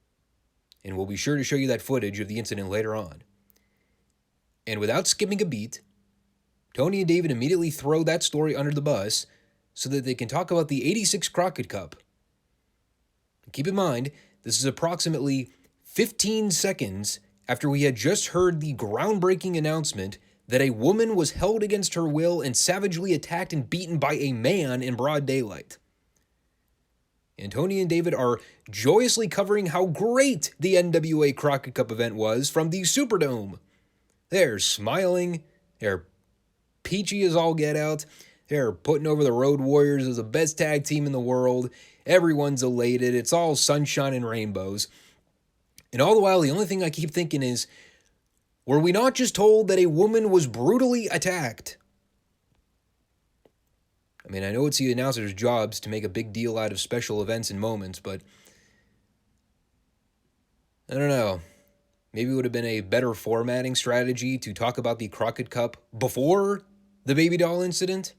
And we'll be sure to show you that footage of the incident later on. And without skipping a beat, Tony and David immediately throw that story under the bus so that they can talk about the '86 Crockett Cup. And keep in mind, this is approximately 15 seconds after we had just heard the groundbreaking announcement that a woman was held against her will and savagely attacked and beaten by a man in broad daylight. And Tony and David are joyously covering how great the NWA Crockett Cup event was from the Superdome. They're smiling, they're peachy as all get out, they're putting over the Road Warriors as the best tag team in the world, everyone's elated, it's all sunshine and rainbows. And all the while, the only thing I keep thinking is, were we not just told that a woman was brutally attacked? I mean, I know it's the announcer's jobs to make a big deal out of special events and moments, but I don't know. Maybe it would have been a better formatting strategy to talk about the Crockett Cup before the Baby Doll incident.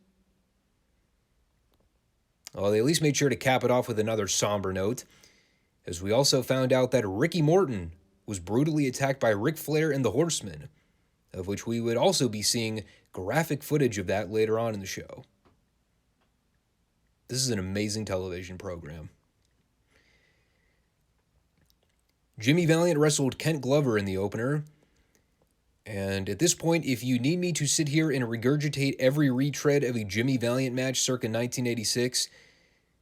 Well, they at least made sure to cap it off with another somber note, as we also found out that Ricky Morton was brutally attacked by Ric Flair and the Horsemen, of which we would also be seeing graphic footage of that later on in the show. This is an amazing television program. Jimmy Valiant wrestled Kent Glover in the opener, and at this point, if you need me to sit here and regurgitate every retread of a Jimmy Valiant match circa 1986,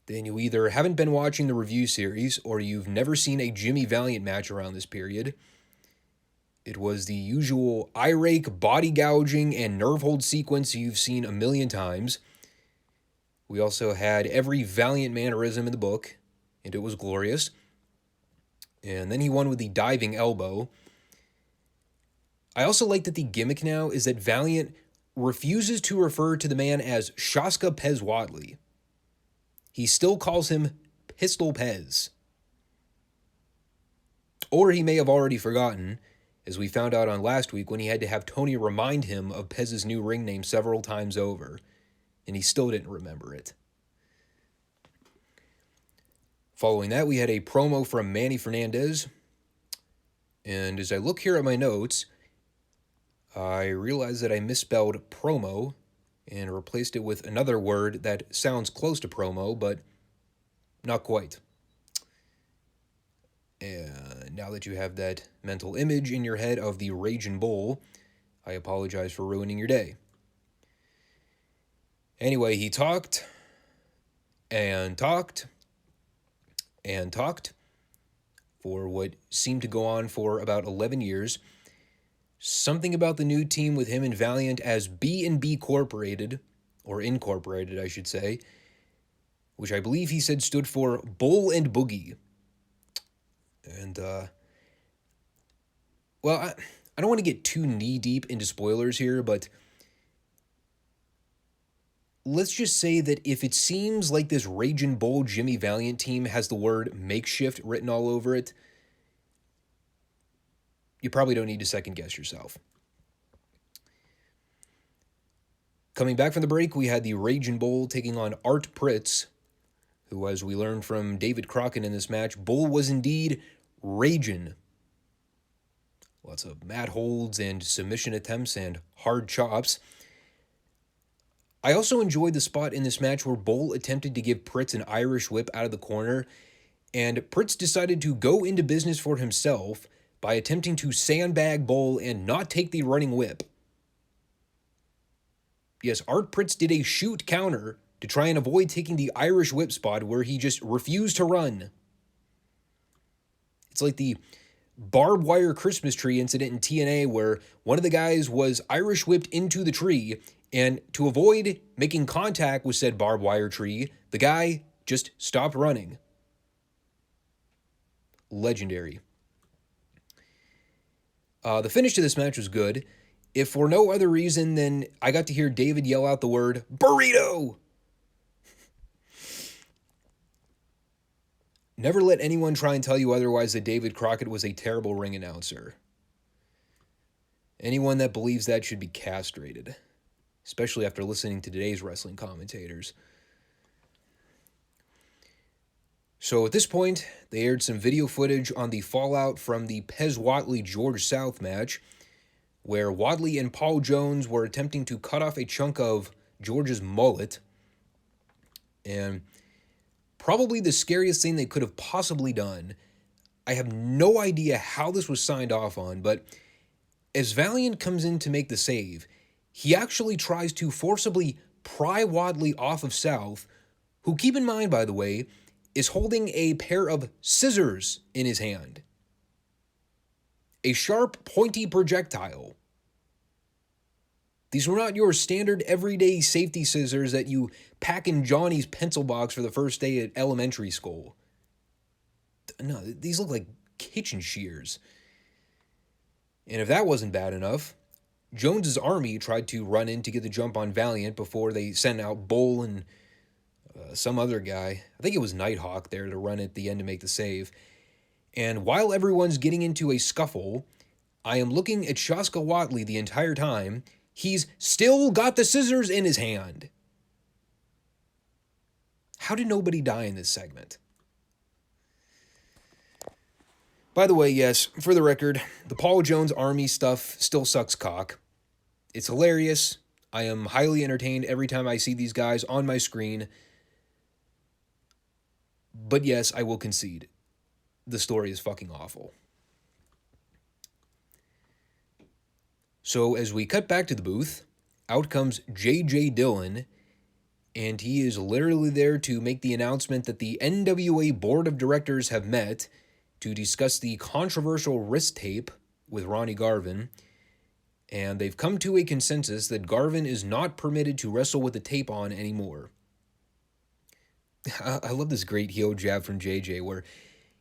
then you either haven't been watching the review series or you've never seen a Jimmy Valiant match around this period. It was the usual eye rake, body gouging, and nerve hold sequence you've seen a million times. We also had every Valiant mannerism in the book, and it was glorious. And then he won with the diving elbow. I also like that the gimmick now is that Valiant refuses to refer to the man as Shaska Pez Wadley. He still calls him Pistol Pez. Or he may have already forgotten, as we found out on last week when he had to have Tony remind him of Pez's new ring name several times over, and he still didn't remember it. Following that, we had a promo from Manny Fernandez, and as I look here at my notes, I realized that I misspelled promo and replaced it with another word that sounds close to promo, but not quite. And now that you have that mental image in your head of the Raging Bull, I apologize for ruining your day. Anyway, he talked and talked and talked for what seemed to go on for about 11 years. Something about the new team with him and Valiant as B&B Corporated, or Incorporated, I should say, which I believe he said stood for Bull and Boogie. And, well, I don't want to get too knee-deep into spoilers here, but let's just say that if it seems like this Raging Bull Jimmy Valiant team has the word makeshift written all over it, you probably don't need to second guess yourself. Coming back from the break, we had the Raging Bull taking on Art Pritz, who, as we learned from David Crockett in this match, Bull was indeed raging. Lots of mat holds and submission attempts and hard chops. I also enjoyed the spot in this match where Bull attempted to give Pritz an Irish whip out of the corner, and Pritz decided to go into business for himself by attempting to sandbag Bull and not take the running whip. Yes, Art Pritz did a shoot counter to try and avoid taking the Irish whip spot where he just refused to run. It's like the barbed wire Christmas tree incident in TNA where one of the guys was Irish whipped into the tree, and to avoid making contact with said barbed wire tree, the guy just stopped running. Legendary. The finish to this match was good. If for no other reason than I got to hear David yell out the word, burrito! Never let anyone try and tell you otherwise that David Crockett was a terrible ring announcer. Anyone that believes that should be castrated, especially after listening to today's wrestling commentators. So at this point, they aired some video footage on the fallout from the Pez Whatley-George South match, where Wadley and Paul Jones were attempting to cut off a chunk of George's mullet. And probably the scariest thing they could have possibly done. I have no idea how this was signed off on, but as Valiant comes in to make the save, he actually tries to forcibly pry Wadley off of South, who, keep in mind, by the way, is holding a pair of scissors in his hand. A sharp, pointy projectile. These were not your standard everyday safety scissors that you pack in Johnny's pencil box for the first day at elementary school. No, these look like kitchen shears. And if that wasn't bad enough, Jones's army tried to run in to get the jump on Valiant before they sent out Bull and some other guy. I think it was Nighthawk there to run at the end to make the save. And while everyone's getting into a scuffle, I am looking at Shaska Whatley the entire time. He's still got the scissors in his hand. How did nobody die in this segment? By the way, yes, for the record, the Paul Jones Army stuff still sucks cock. It's hilarious. I am highly entertained every time I see these guys on my screen. But yes, I will concede. The story is fucking awful. So as we cut back to the booth, out comes J.J. Dillon, and he is literally there to make the announcement that the NWA Board of Directors have met to discuss the controversial wrist tape with Ronnie Garvin, and they've come to a consensus that Garvin is not permitted to wrestle with the tape on anymore. I love this great heel jab from JJ where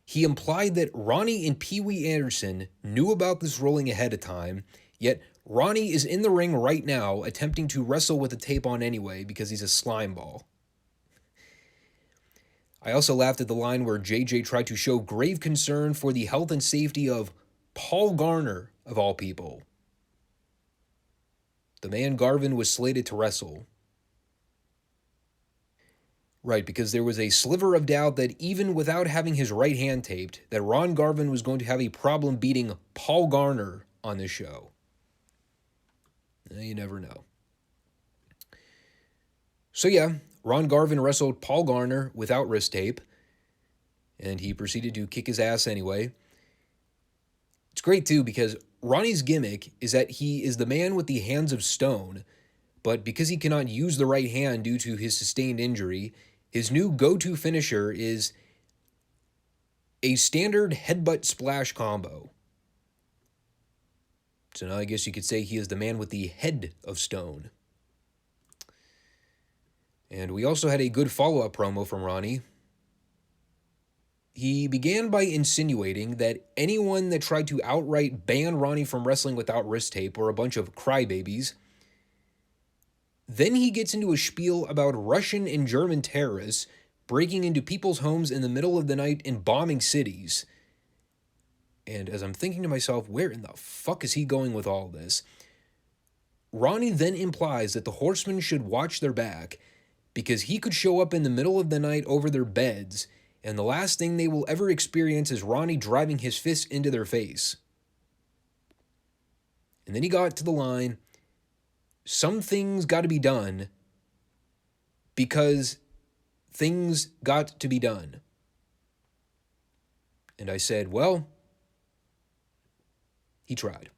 he implied that Ronnie and Pee Wee Anderson knew about this ruling ahead of time, yet Ronnie is in the ring right now attempting to wrestle with the tape on anyway because he's a slime ball. I also laughed at the line where JJ tried to show grave concern for the health and safety of Paul Garner, of all people. The man Garvin was slated to wrestle. Right, because there was a sliver of doubt that even without having his right hand taped, that Ron Garvin was going to have a problem beating Paul Garner on this show. You never know. So yeah, Ron Garvin wrestled Paul Garner without wrist tape, and he proceeded to kick his ass anyway. It's great too because Ronnie's gimmick is that he is the man with the hands of stone, but because he cannot use the right hand due to his sustained injury, his new go-to finisher is a standard headbutt splash combo. So now I guess you could say he is the man with the head of stone. And we also had a good follow-up promo from Ronnie. He began by insinuating that anyone that tried to outright ban Ronnie from wrestling without wrist tape were a bunch of crybabies. Then he gets into a spiel about Russian and German terrorists breaking into people's homes in the middle of the night and bombing cities. And as I'm thinking to myself, where in the fuck is he going with all this? Ronnie then implies that the Horsemen should watch their back because he could show up in the middle of the night over their beds, and the last thing they will ever experience is Ronnie driving his fist into their face. And then he got to the line, some things got to be done because things got to be done. And I said, well, he tried.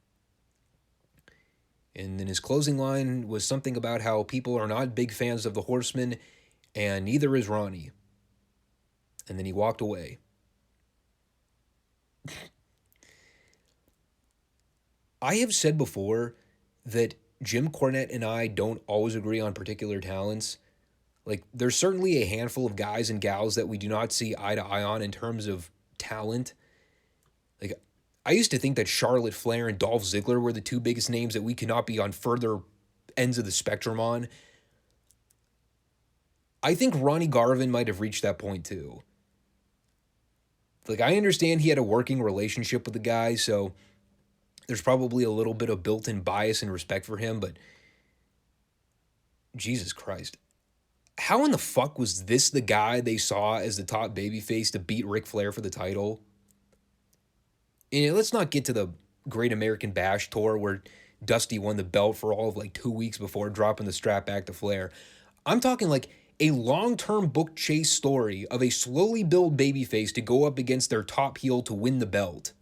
And then his closing line was something about how people are not big fans of the Horsemen, and neither is Ronnie. And then he walked away. I have said before that Jim Cornette and I don't always agree on particular talents. Like, there's certainly a handful of guys and gals that we do not see eye to eye on in terms of talent. Like, I used to think that Charlotte Flair and Dolph Ziggler were the two biggest names that we could not be on further ends of the spectrum on. I think Ronnie Garvin might have reached that point too. Like, I understand he had a working relationship with the guy, so there's probably a little bit of built-in bias and respect for him, but Jesus Christ. How in the fuck was this the guy they saw as the top babyface to beat Ric Flair for the title? And let's not get to the Great American Bash tour where Dusty won the belt for all of like 2 weeks before dropping the strap back to Flair. I'm talking like a long-term book chase story of a slowly built babyface to go up against their top heel to win the belt.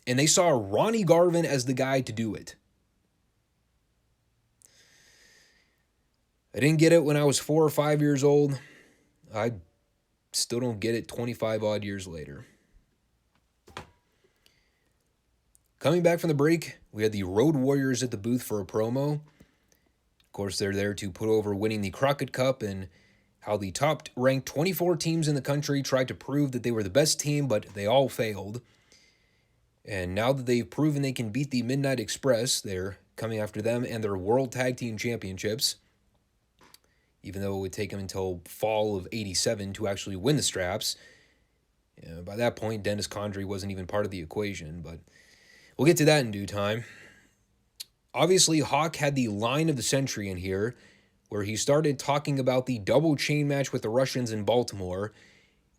And they saw Ronnie Garvin as the guy to do it. I didn't get it when I was 4 or 5 years old. I still don't get it 25 odd years later. Coming back from the break, we had the Road Warriors at the booth for a promo. Of course, they're there to put over winning the Crockett Cup and how the top-ranked 24 teams in the country tried to prove that they were the best team, but they all failed. And now that they've proven they can beat the Midnight Express, they're coming after them and their World Tag Team Championships, even though it would take them until fall of '87 to actually win the straps. By that point, Dennis Condrey wasn't even part of the equation, but we'll get to that in due time. Obviously, Hawk had the line of the century in here, where he started talking about the double chain match with the Russians in Baltimore,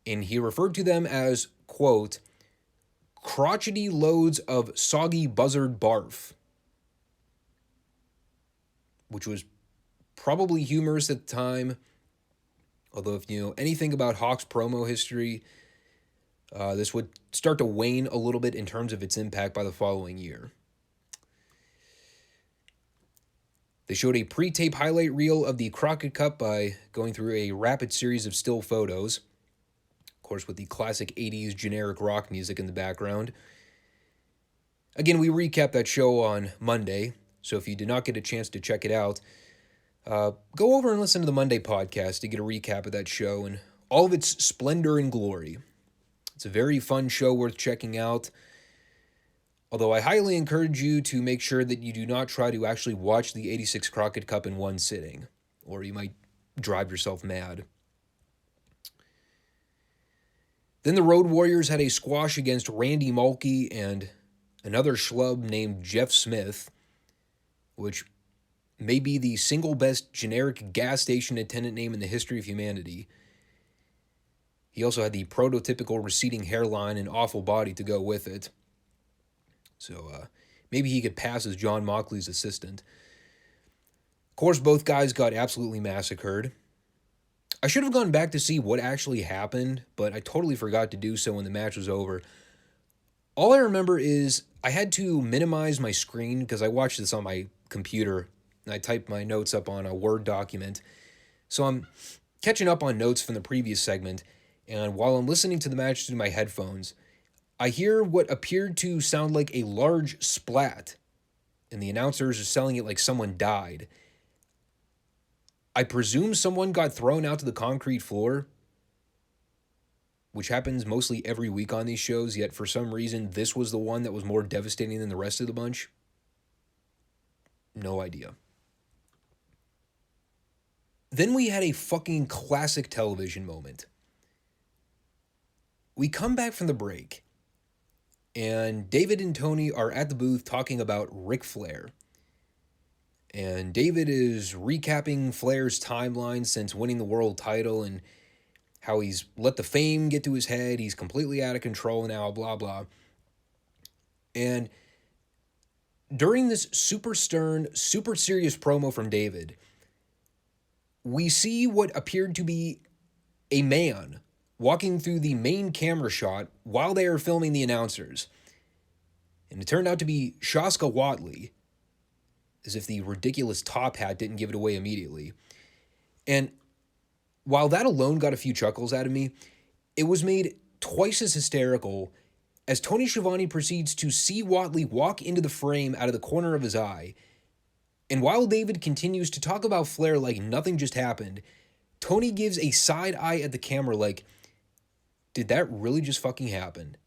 and he referred to them as, quote, crotchety loads of soggy buzzard barf, which was probably humorous at the time, although if you know anything about Hawk's promo history, this would start to wane a little bit in terms of its impact by the following year. They showed a pre-tape highlight reel of the Crockett Cup by going through a rapid series of still photos, of course with the classic 80s generic rock music in the background. Again, we recapped that show on Monday, so if you did not get a chance to check it out, go over and listen to the Monday podcast to get a recap of that show and all of its splendor and glory. It's a very fun show worth checking out, although I highly encourage you to make sure that you do not try to actually watch the 86 Crockett Cup in one sitting, or you might drive yourself mad. Then the Road Warriors had a squash against Randy Mulkey and another schlub named Jeff Smith, which may be the single best generic gas station attendant name in the history of humanity. He also had the prototypical receding hairline and awful body to go with it. So maybe he could pass as John Moxley's assistant. Of course, both guys got absolutely massacred. I should have gone back to see what actually happened, but I totally forgot to do so when the match was over. All I remember is I had to minimize my screen because I watched this on my computer, and I typed my notes up on a Word document. So I'm catching up on notes from the previous segment, and while I'm listening to the match through my headphones, I hear what appeared to sound like a large splat, and the announcers are selling it like someone died. I presume someone got thrown out to the concrete floor, which happens mostly every week on these shows, yet for some reason this was the one that was more devastating than the rest of the bunch. No idea. Then we had a fucking classic television moment. We come back from the break, and David and Tony are at the booth talking about Ric Flair. And David is recapping Flair's timeline since winning the world title and how he's let the fame get to his head. He's completely out of control now, blah, blah. And during this super stern, super serious promo from David, we see what appeared to be a man walking through the main camera shot while they are filming the announcers. And it turned out to be Shaska Whatley, as if the ridiculous top hat didn't give it away immediately. And while that alone got a few chuckles out of me, it was made twice as hysterical as Tony Schiavone proceeds to see Whatley walk into the frame out of the corner of his eye. And while David continues to talk about Flair like nothing just happened, Tony gives a side eye at the camera like, did that really just fucking happen?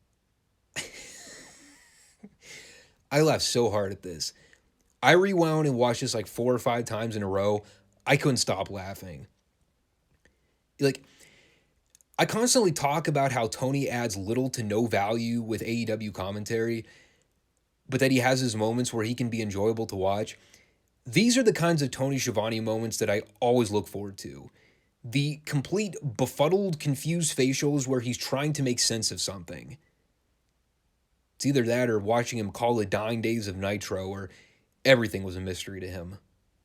I laughed so hard at this. I rewound and watched this like 4 or 5 times in a row. I couldn't stop laughing. Like, I constantly talk about how Tony adds little to no value with AEW commentary, but that he has his moments where he can be enjoyable to watch. These are the kinds of Tony Schiavone moments that I always look forward to. The complete befuddled, confused facials where he's trying to make sense of something. It's either that or watching him call the dying days of Nitro, where everything was a mystery to him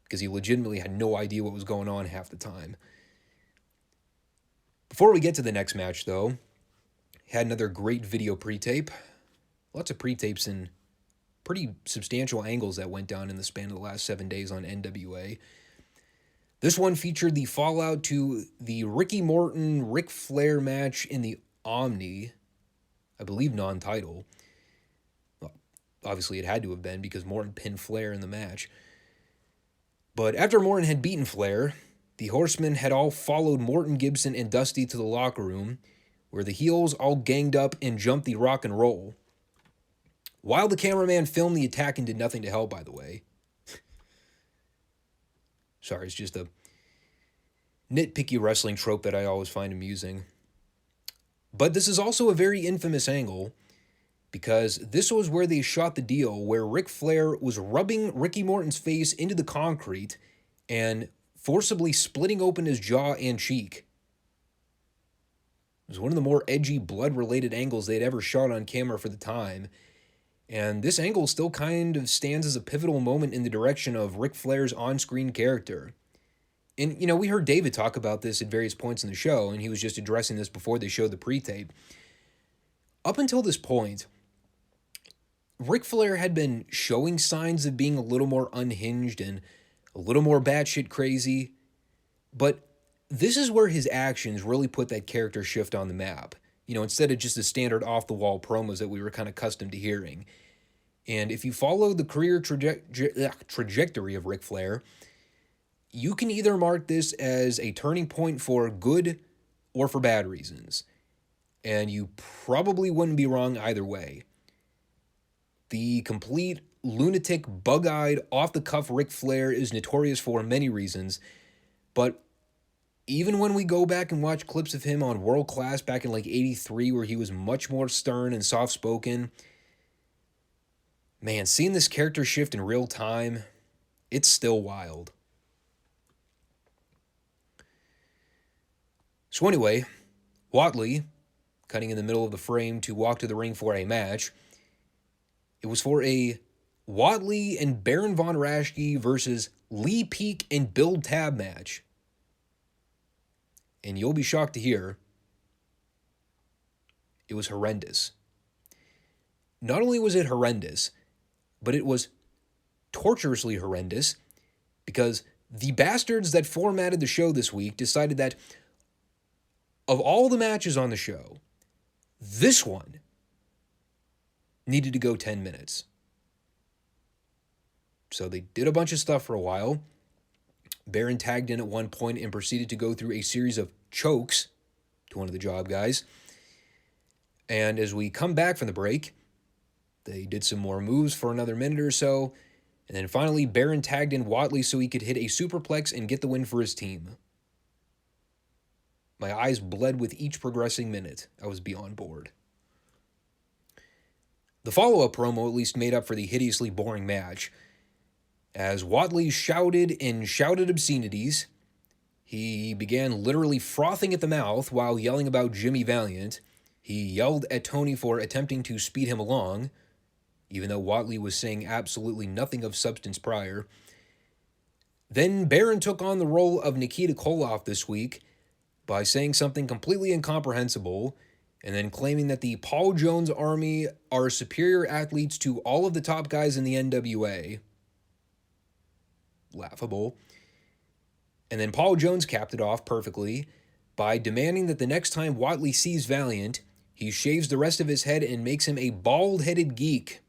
because he legitimately had no idea what was going on half the time. Before we get to the next match, though, had another great video pre-tape. Lots of pre-tapes and pretty substantial angles that went down in the span of the last 7 days on NWA. This one featured the fallout to the Ricky Morton-Ric Flair match in the Omni, I believe non-title. Well, obviously it had to have been because Morton pinned Flair in the match. But after Morton had beaten Flair, the Horsemen had all followed Morton, Gibson, and Dusty to the locker room, where the heels all ganged up and jumped the rock and roll. While the cameraman filmed the attack and did nothing to help, by the way. Sorry, it's just a nitpicky wrestling trope that I always find amusing. But this is also a very infamous angle, because this was where they shot the deal where Ric Flair was rubbing Ricky Morton's face into the concrete and forcibly splitting open his jaw and cheek. It was one of the more edgy, blood-related angles they'd ever shot on camera for the time, and this angle still kind of stands as a pivotal moment in the direction of Ric Flair's on-screen character. And, you know, we heard David talk about this at various points in the show, and he was just addressing this before they showed the pre-tape. Up until this point, Ric Flair had been showing signs of being a little more unhinged and a little more batshit crazy, but this is where his actions really put that character shift on the map. You know, instead of just the standard off-the-wall promos that we were kind of accustomed to hearing. And if you follow the career trajectory of Ric Flair, you can either mark this as a turning point for good or for bad reasons. And you probably wouldn't be wrong either way. The complete lunatic, bug-eyed, off-the-cuff Ric Flair is notorious for many reasons, but even when we go back and watch clips of him on World Class back in like 83, where he was much more stern and soft-spoken, man, seeing this character shift in real time, it's still wild. So anyway, Whatley, cutting in the middle of the frame to walk to the ring for a match, it was for a Whatley and Baron Von Raschke versus Lee Peak and Bill Tab match. And you'll be shocked to hear, it was horrendous. Not only was it horrendous, but it was torturously horrendous because the bastards that formatted the show this week decided that of all the matches on the show, this one needed to go 10 minutes. So they did a bunch of stuff for a while. Baron tagged in at one point and proceeded to go through a series of chokes to one of the job guys. And as we come back from the break, they did some more moves for another minute or so. And then finally, Baron tagged in Whatley so he could hit a superplex and get the win for his team. My eyes bled with each progressing minute. I was beyond bored. The follow-up promo at least made up for the hideously boring match. As Whatley shouted obscenities, he began literally frothing at the mouth while yelling about Jimmy Valiant. He yelled at Tony for attempting to speed him along, even though Whatley was saying absolutely nothing of substance prior. Then Baron took on the role of Nikita Koloff this week by saying something completely incomprehensible and then claiming that the Paul Jones Army are superior athletes to all of the top guys in the NWA. Laughable. And then Paul Jones capped it off perfectly by demanding that the next time Whatley sees Valiant, he shaves the rest of his head and makes him a bald-headed geek.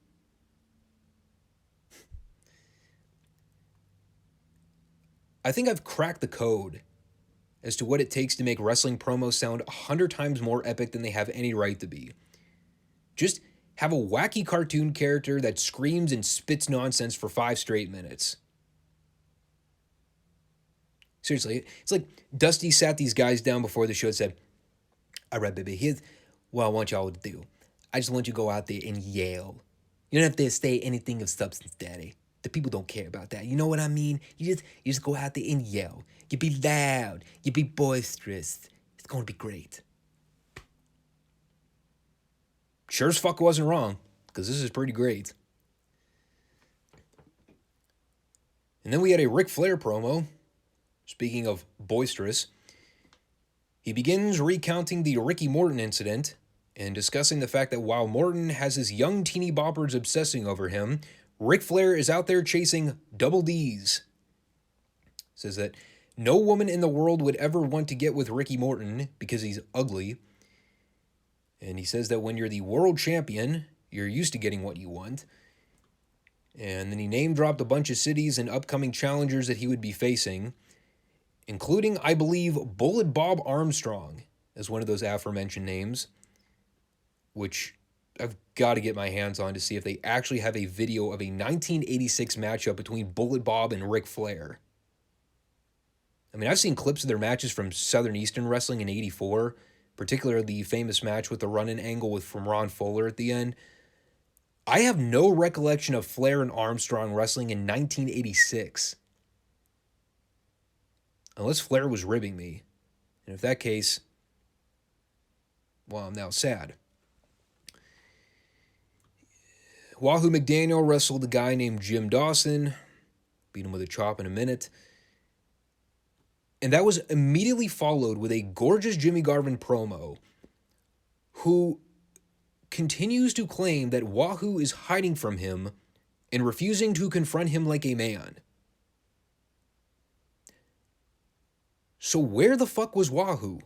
I think I've cracked the code as to what it takes to make wrestling promos sound 100 times more epic than they have any right to be. Just have a wacky cartoon character that screams and spits nonsense for 5 straight minutes. Seriously, it's like Dusty sat these guys down before the show and said, all right, baby, here's what I want y'all to do. I just want you to go out there and yell. You don't have to say anything of substance, daddy. The people don't care about that. You know what I mean? You just go out there and yell. You be loud. You be boisterous. It's going to be great. Sure as fuck wasn't wrong, because this is pretty great. And then we had a Ric Flair promo. Speaking of boisterous, he begins recounting the Ricky Morton incident and discussing the fact that while Morton has his young teeny boppers obsessing over him, Ric Flair is out there chasing double D's. Says that no woman in the world would ever want to get with Ricky Morton because he's ugly. And he says that when you're the world champion, you're used to getting what you want. And then he name-dropped a bunch of cities and upcoming challengers that he would be facing, including, I believe, Bullet Bob Armstrong as one of those aforementioned names, which I've got to get my hands on to see if they actually have a video of a 1986 matchup between Bullet Bob and Ric Flair. I mean, I've seen clips of their matches from Southern Eastern Wrestling in '84, particularly the famous match with the run-in angle from Ron Fuller at the end. I have no recollection of Flair and Armstrong wrestling in 1986. Unless Flair was ribbing me. And if that case, well, I'm now sad. Wahoo McDaniel wrestled a guy named Jim Dawson. Beat him with a chop in a minute. And that was immediately followed with a gorgeous Jimmy Garvin promo, who continues to claim that Wahoo is hiding from him and refusing to confront him like a man. So where the fuck was Wahoo?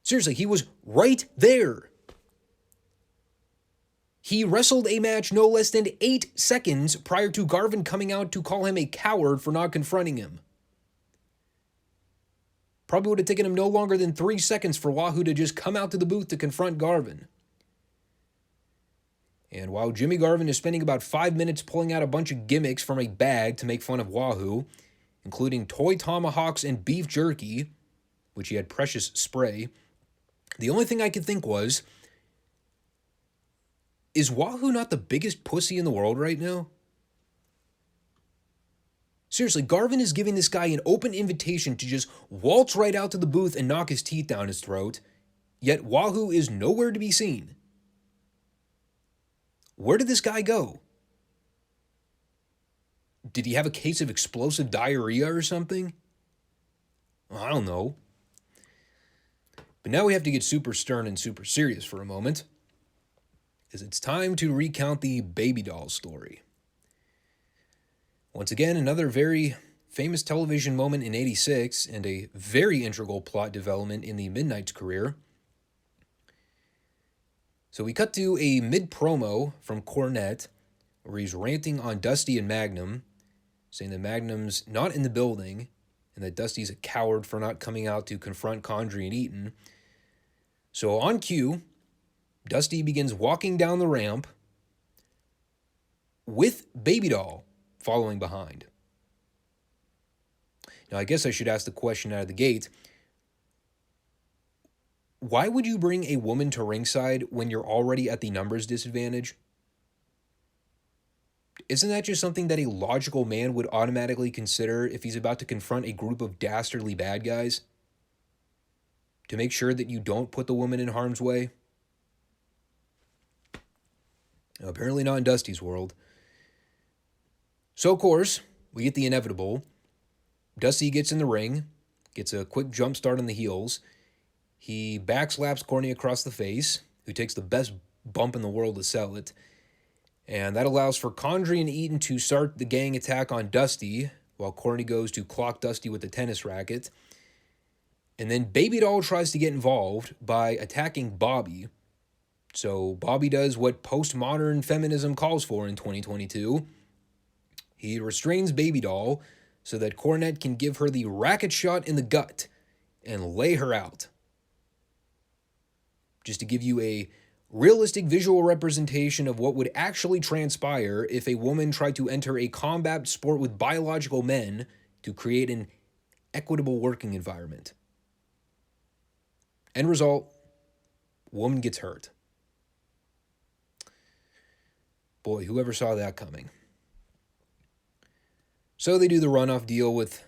Seriously, he was right there. He wrestled a match no less than 8 seconds prior to Garvin coming out to call him a coward for not confronting him. Probably would have taken him no longer than 3 seconds for Wahoo to just come out to the booth to confront Garvin. And while Jimmy Garvin is spending about 5 minutes pulling out a bunch of gimmicks from a bag to make fun of Wahoo, including toy tomahawks and beef jerky, which he had precious spray, the only thing I could think was, is Wahoo not the biggest pussy in the world right now? Seriously, Garvin is giving this guy an open invitation to just waltz right out to the booth and knock his teeth down his throat, yet Wahoo is nowhere to be seen. Where did this guy go? Did he have a case of explosive diarrhea or something? I don't know. But now we have to get super stern and super serious for a moment, because it's time to recount the baby doll story. Once again, another very famous television moment in '86 and a very integral plot development in the Midnight's career. So we cut to a mid-promo from Cornette where he's ranting on Dusty and Magnum, saying that Magnum's not in the building and that Dusty's a coward for not coming out to confront Condrey and Eaton. So on cue, Dusty begins walking down the ramp with Baby Doll following behind. Now, I guess I should ask the question out of the gate. why would you bring a woman to ringside when you're already at the numbers disadvantage? Isn't that just something that a logical man would automatically consider if he's about to confront a group of dastardly bad guys? To make sure that you don't put the woman in harm's way? Apparently not in Dusty's world. So, of course, we get the inevitable. Dusty gets in the ring, gets a quick jump start on the heels. He backslaps Corny across the face, who takes the best bump in the world to sell it. And that allows for Condrey and Eaton to start the gang attack on Dusty, while Corny goes to clock Dusty with the tennis racket. And then Baby Doll tries to get involved by attacking Bobby. So Bobby does what postmodern feminism calls for in 2022. He restrains Baby Doll so that Cornette can give her the racket shot in the gut and lay her out. Just to give you a realistic visual representation of what would actually transpire if a woman tried to enter a combat sport with biological men to create an equitable working environment. End result, woman gets hurt. Boy, whoever saw that coming. So they do the runoff deal with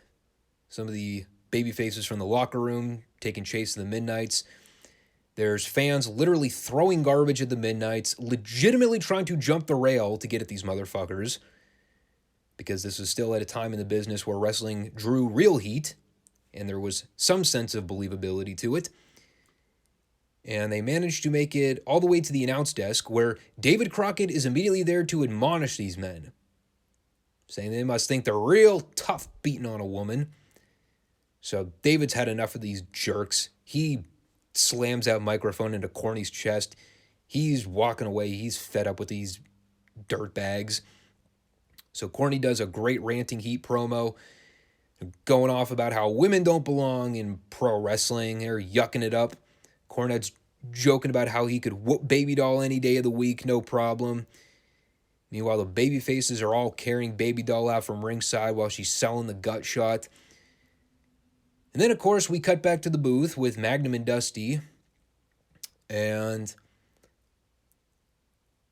some of the baby faces from the locker room, taking chase of the Midnights. There's fans literally throwing garbage at the Midnights, legitimately trying to jump the rail to get at these motherfuckers, because this is still at a time in the business where wrestling drew real heat, and there was some sense of believability to it. And they managed to make it all the way to the announce desk, where David Crockett is immediately there to admonish these men, saying they must think they're real tough beating on a woman. So David's had enough of these jerks. He slams that microphone into Corny's chest. He's walking away. He's fed up with these dirtbags. So Corny does a great ranting heat promo, going off about how women don't belong in pro wrestling. They're yucking it up. Cornette's joking about how he could whoop Baby Doll any day of the week, no problem. Meanwhile, the baby faces are all carrying Baby Doll out from ringside while she's selling the gut shot. And then, of course, we cut back to the booth with Magnum and Dusty. And,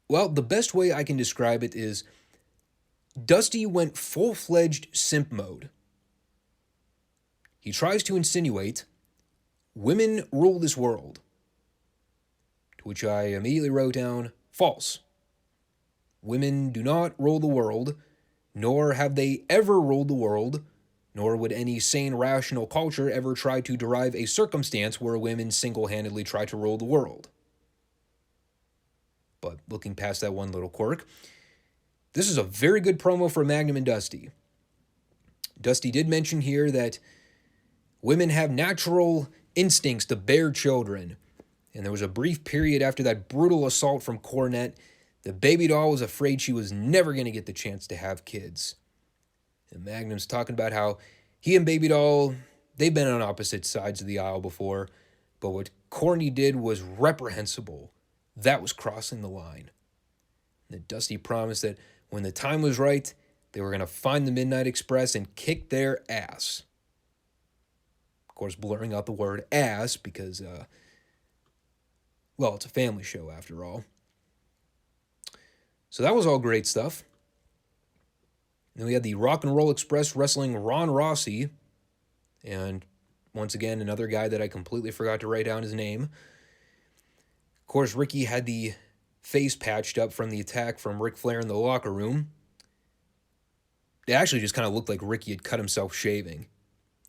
well, the best way I can describe it is Dusty went full-fledged simp mode. He tries to insinuate women rule this world, to which I immediately wrote down, false. Women do not rule the world, nor have they ever ruled the world, nor would any sane, rational culture ever try to derive a circumstance where women single-handedly try to rule the world. But looking past that one little quirk, this is a very good promo for Magnum and Dusty. Dusty did mention here that women have natural instincts to bear children, and there was a brief period after that brutal assault from Cornette. The Baby Doll was afraid she was never going to get the chance to have kids. And Magnum's talking about how he and Baby Doll, they've been on opposite sides of the aisle before, but what Corny did was reprehensible. That was crossing the line. And then Dusty promised that when the time was right, they were going to find the Midnight Express and kick their ass. Of course, blurring out the word ass because, well, it's a family show after all. So that was all great stuff. Then we had the Rock and Roll Express wrestling Ron Rossi. And once again, another guy that I completely forgot to write down his name. Of course, Ricky had the face patched up from the attack from Ric Flair in the locker room. It actually just kind of looked like Ricky had cut himself shaving.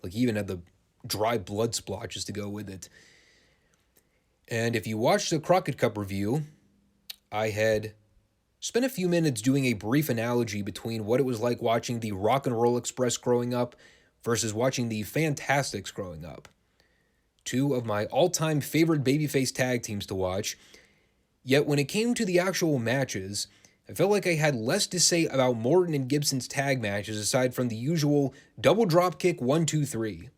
Like he even had the dry blood splotches to go with it. And if you watched the Crockett Cup review, I had spent a few minutes doing a brief analogy between what it was like watching the Rock and Roll Express growing up versus watching the Fantastics growing up. Two of my all-time favorite babyface tag teams to watch. Yet when it came to the actual matches, I felt like I had less to say about Morton and Gibson's tag matches aside from the usual double dropkick 1-2-3.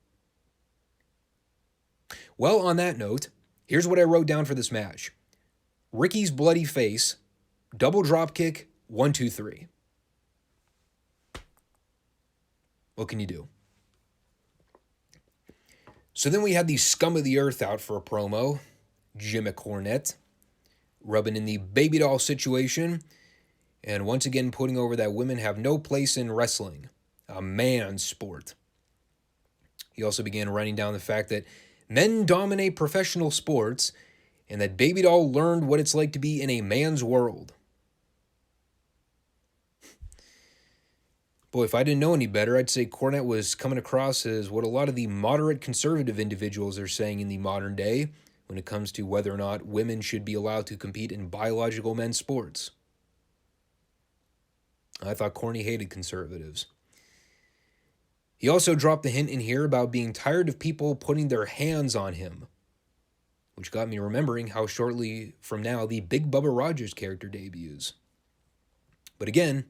Well, on that note, here's what I wrote down for this match. Ricky's bloody face, double dropkick, 1-2-3. What can you do? So then we had the scum of the earth out for a promo, Jim Cornette, rubbing in the baby doll situation, and once again putting over that women have no place in wrestling, a man's sport. He also began running down the fact that men dominate professional sports and that Baby Doll learned what it's like to be in a man's world. Boy, if I didn't know any better, I'd say Cornette was coming across as what a lot of the moderate conservative individuals are saying in the modern day when it comes to whether or not women should be allowed to compete in biological men's sports. I thought Corny hated conservatives. He also dropped the hint in here about being tired of people putting their hands on him, which got me remembering how shortly from now the Big Bubba Rogers character debuts. But again,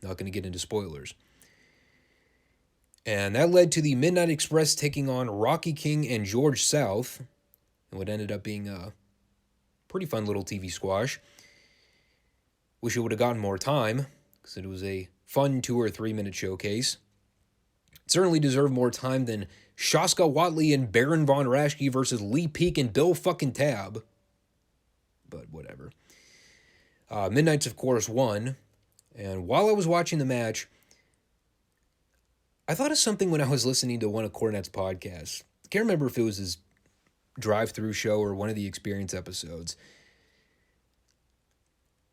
not going to get into spoilers. And that led to the Midnight Express taking on Rocky King and George South, and what ended up being a pretty fun little TV squash. Wish it would have gotten more time, because it was a fun 2 or 3 minute showcase. It certainly deserved more time than Shaska Watley and Baron Von Raschke versus Lee Peak and Bill fucking Tab. But whatever. Midnight's, of course, won. And while I was watching the match, I thought of something when I was listening to one of Cornette's podcasts. I can't remember if it was his drive-through show or one of the Experience episodes.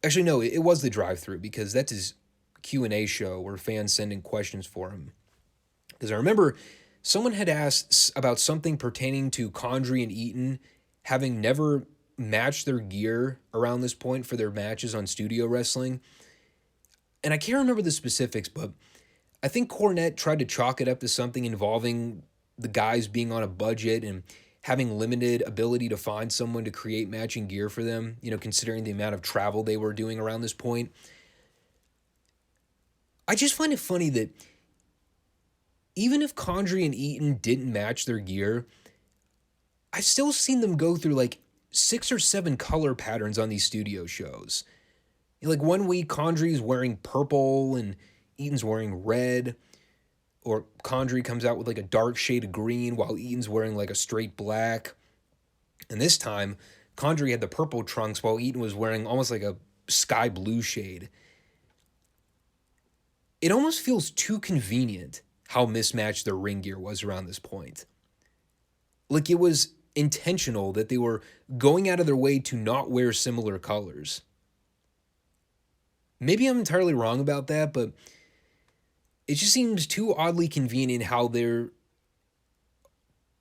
Actually, no, it was the drive-through, because that's his Q&A show where fans send in questions for him. Because I remember someone had asked about something pertaining to Condrey and Eaton having never matched their gear around this point for their matches on Studio Wrestling. And I can't remember the specifics, but I think Cornette tried to chalk it up to something involving the guys being on a budget and having limited ability to find someone to create matching gear for them, considering the amount of travel they were doing around this point. I just find it funny that even if Condrey and Eaton didn't match their gear, I've still seen them go through like 6 or 7 color patterns on these studio shows. Like one week, Condrey's wearing purple and Eaton's wearing red. Or Condrey comes out with like a dark shade of green while Eaton's wearing like a straight black. And this time, Condrey had the purple trunks while Eaton was wearing almost like a sky blue shade. It almost feels too convenient how mismatched their ring gear was around this point. Like it was intentional that they were going out of their way to not wear similar colors. Maybe I'm entirely wrong about that, but it just seems too oddly convenient how they're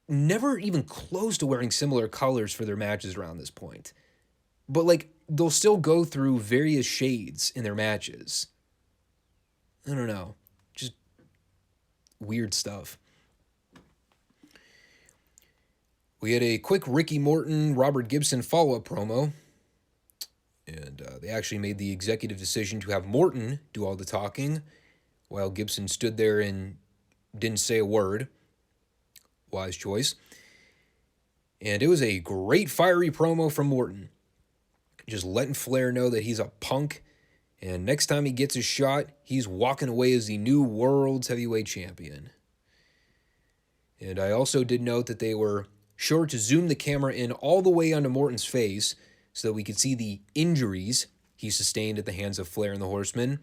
never even close to wearing similar colors for their matches around this point. But like, they'll still go through various shades in their matches. I don't know. Just weird stuff. We had a quick Ricky Morton, Robert Gibson follow-up promo. And they actually made the executive decision to have Morton do all the talking while Gibson stood there and didn't say a word. Wise choice. And it was a great fiery promo from Morton. Just letting Flair know that he's a punk. And next time he gets a shot, he's walking away as the new world's heavyweight champion. And I also did note that they were sure to zoom the camera in all the way onto Morton's face so that we could see the injuries he sustained at the hands of Flair and the Horsemen.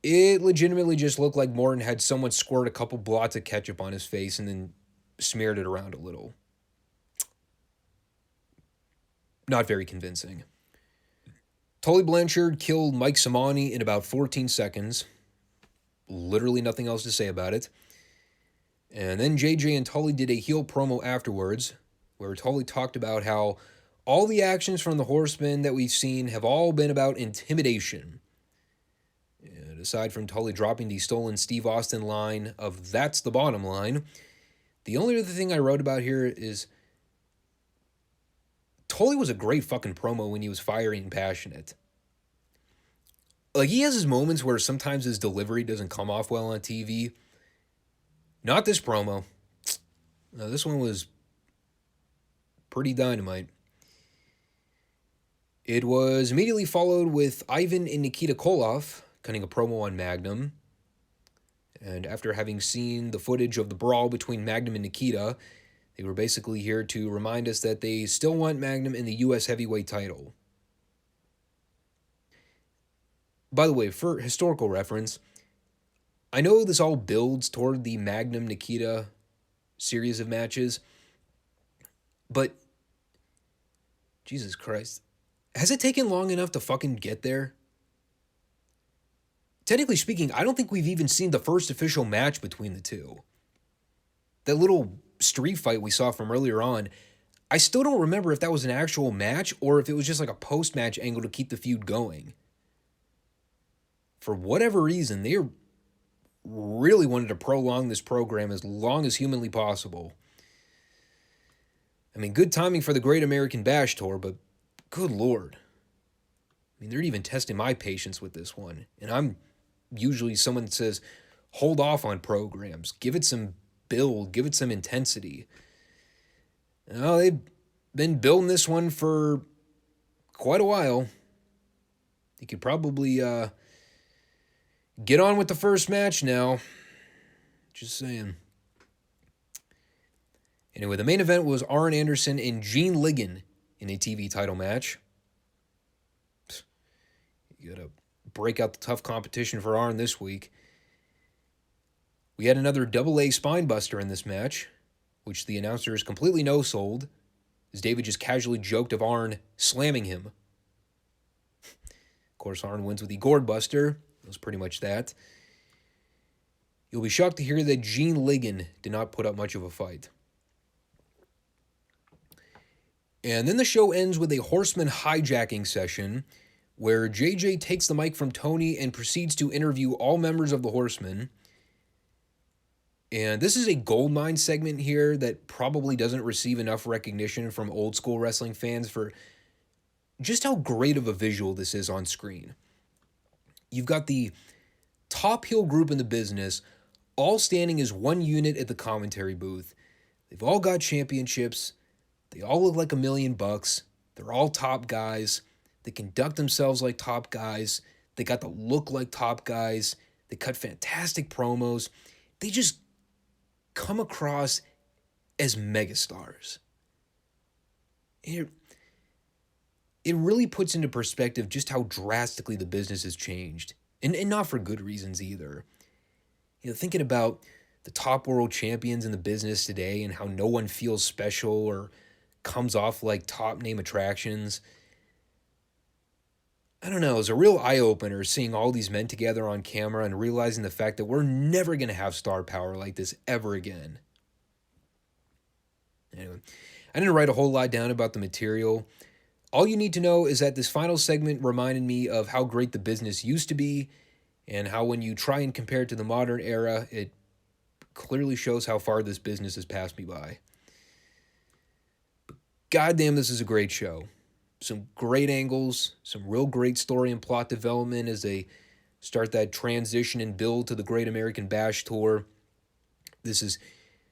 It legitimately just looked like Morton had someone squirt a couple blots of ketchup on his face and then smeared it around a little. Not very convincing. Tully Blanchard killed Mike Samani in about 14 seconds. Literally nothing else to say about it. And then JJ and Tully did a heel promo afterwards, where Tully talked about how all the actions from the Horsemen that we've seen have all been about intimidation. And aside from Tully dropping the stolen Steve Austin line of "that's the bottom line," the only other thing I wrote about here is Tully was a great fucking promo when he was fiery and passionate. Like, he has his moments where sometimes his delivery doesn't come off well on TV. Not this promo. No, this one was pretty dynamite. It was immediately followed with Ivan and Nikita Koloff cutting a promo on Magnum. And after having seen the footage of the brawl between Magnum and Nikita, they were basically here to remind us that they still want Magnum in the U.S. heavyweight title. By the way, for historical reference, I know this all builds toward the Magnum-Nikita series of matches, but Jesus Christ, has it taken long enough to fucking get there? Technically speaking, I don't think we've even seen the first official match between the two. That little street fight we saw from earlier on, I still don't remember if that was an actual match or if it was just like a post-match angle to keep the feud going. For whatever reason, they really wanted to prolong this program as long as humanly possible. I mean, good timing for the Great American Bash Tour, but good Lord. I mean, they're even testing my patience with this one. And I'm usually someone that says, hold off on programs. Give it some build. Give it some intensity. Now, they've been building this one for quite a while. You could probably get on with the first match now. Just saying. Anyway, the main event was Arn Anderson and Gene Ligon in a TV title match. You gotta break out the tough competition for Arn this week. We had another double-A spinebuster in this match, which the announcers completely no-sold, as David just casually joked of Arn slamming him. Of course, Arn wins with the gourdbuster. It was pretty much that. You'll be shocked to hear that Gene Ligon did not put up much of a fight. And then the show ends with a Horseman hijacking session where JJ takes the mic from Tony and proceeds to interview all members of the Horsemen. And this is a goldmine segment here that probably doesn't receive enough recognition from old school wrestling fans for just how great of a visual this is on screen. You've got the top heel group in the business all standing as one unit at the commentary booth. They've all got championships. They all look like $1 million. They're all top guys. They conduct themselves like top guys. They got the look like top guys. They cut fantastic promos. They just come across as megastars. It really puts into perspective just how drastically the business has changed. And not for good reasons either. You know, thinking about the top world champions in the business today and how no one feels special or comes off like top name attractions. I don't know, it was a real eye-opener seeing all these men together on camera and realizing the fact that we're never going to have star power like this ever again. Anyway, I didn't write a whole lot down about the material. All you need to know is that this final segment reminded me of how great the business used to be and how when you try and compare it to the modern era, it clearly shows how far this business has passed me by. But goddamn, this is a great show. Some great angles, some real great story and plot development as they start that transition and build to the Great American Bash Tour. This is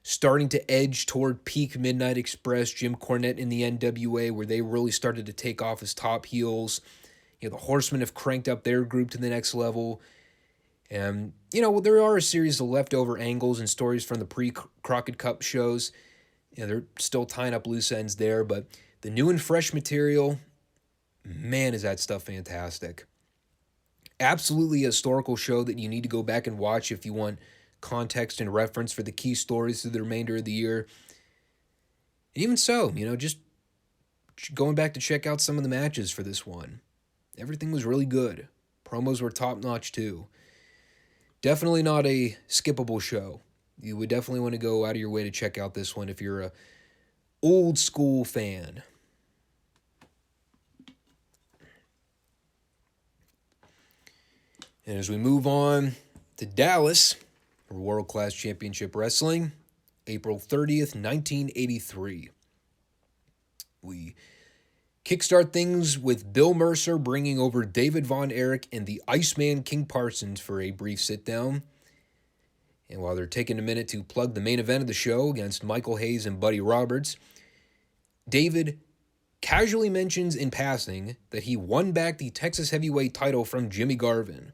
starting to edge toward peak Midnight Express, Jim Cornette in the NWA, where they really started to take off as top heels. You know, the Horsemen have cranked up their group to the next level. And, you know, there are a series of leftover angles and stories from the pre-Crockett Cup shows. You know, they're still tying up loose ends there, but the new and fresh material, man, is that stuff fantastic. Absolutely a historical show that you need to go back and watch if you want context and reference for the key stories through the remainder of the year. And even so, you know, just going back to check out some of the matches for this one. Everything was really good. Promos were top-notch too. Definitely not a skippable show. You would definitely want to go out of your way to check out this one if you're a old school fan. And as we move on to Dallas for World Class Championship Wrestling, April 30th, 1983. We kickstart things with Bill Mercer bringing over David Von Erich and the Iceman King Parsons for a brief sit-down. And while they're taking a minute to plug the main event of the show against Michael Hayes and Buddy Roberts, David casually mentions in passing that he won back the Texas Heavyweight title from Jimmy Garvin.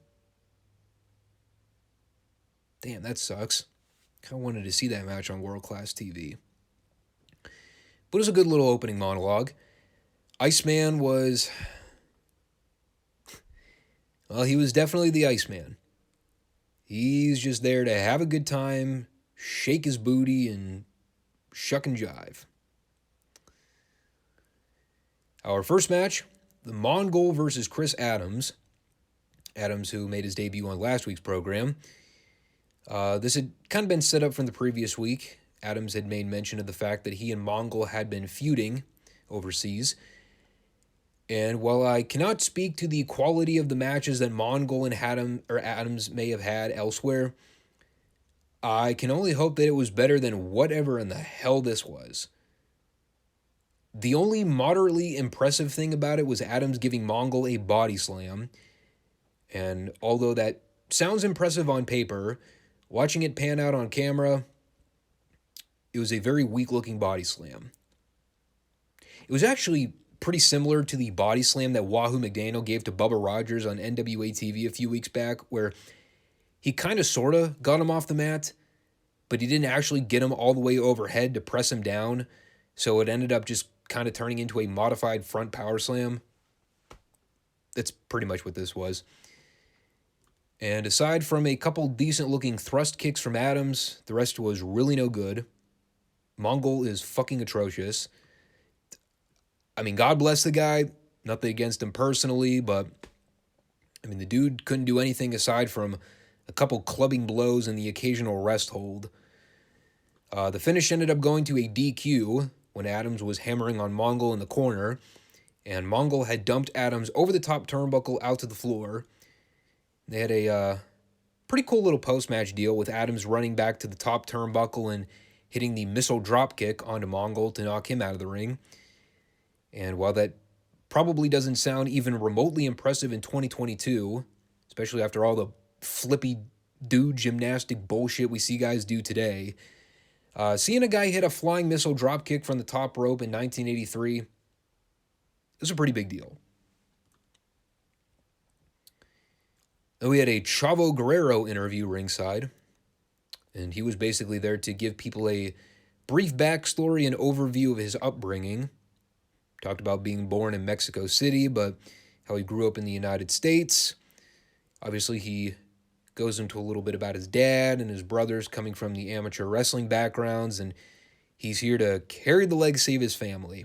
Damn, that sucks. Kind of wanted to see that match on world-class TV. But it was a good little opening monologue. Iceman was... Well, he was definitely the Iceman. He's just there to have a good time, shake his booty, and shuck and jive. Our first match, the Mongol versus Chris Adams. Adams, who made his debut on last week's program. This had kind of been set up from the previous week. Adams had made mention of the fact that he and Mongol had been feuding overseas. And while I cannot speak to the quality of the matches that Mongol and Adams may have had elsewhere, I can only hope that it was better than whatever in the hell this was. The only moderately impressive thing about it was Adams giving Mongol a body slam. And although that sounds impressive on paper, watching it pan out on camera, it was a very weak-looking body slam. It was actually pretty similar to the body slam that Wahoo McDaniel gave to Bubba Rogers on NWA TV a few weeks back, where he kind of sort of got him off the mat, but he didn't actually get him all the way overhead to press him down, so it ended up just kind of turning into a modified front power slam. That's pretty much what this was. And aside from a couple decent-looking thrust kicks from Adams, the rest was really no good. Mongol is fucking atrocious. I mean, God bless the guy. Nothing against him personally, but I mean, the dude couldn't do anything aside from a couple clubbing blows and the occasional rest hold. The finish ended up going to a DQ when Adams was hammering on Mongol in the corner, and Mongol had dumped Adams over the top turnbuckle out to the floor. They had a pretty cool little post-match deal with Adams running back to the top turnbuckle and hitting the missile dropkick onto Mongol to knock him out of the ring. And while that probably doesn't sound even remotely impressive in 2022, especially after all the flippy dude gymnastic bullshit we see guys do today, seeing a guy hit a flying missile dropkick from the top rope in 1983 is a pretty big deal. Then we had a Chavo Guerrero interview ringside, and he was basically there to give people a brief backstory and overview of his upbringing. Talked about being born in Mexico City, but how he grew up in the United States. Obviously, he goes into a little bit about his dad and his brothers coming from the amateur wrestling backgrounds, and he's here to carry the legacy of his family.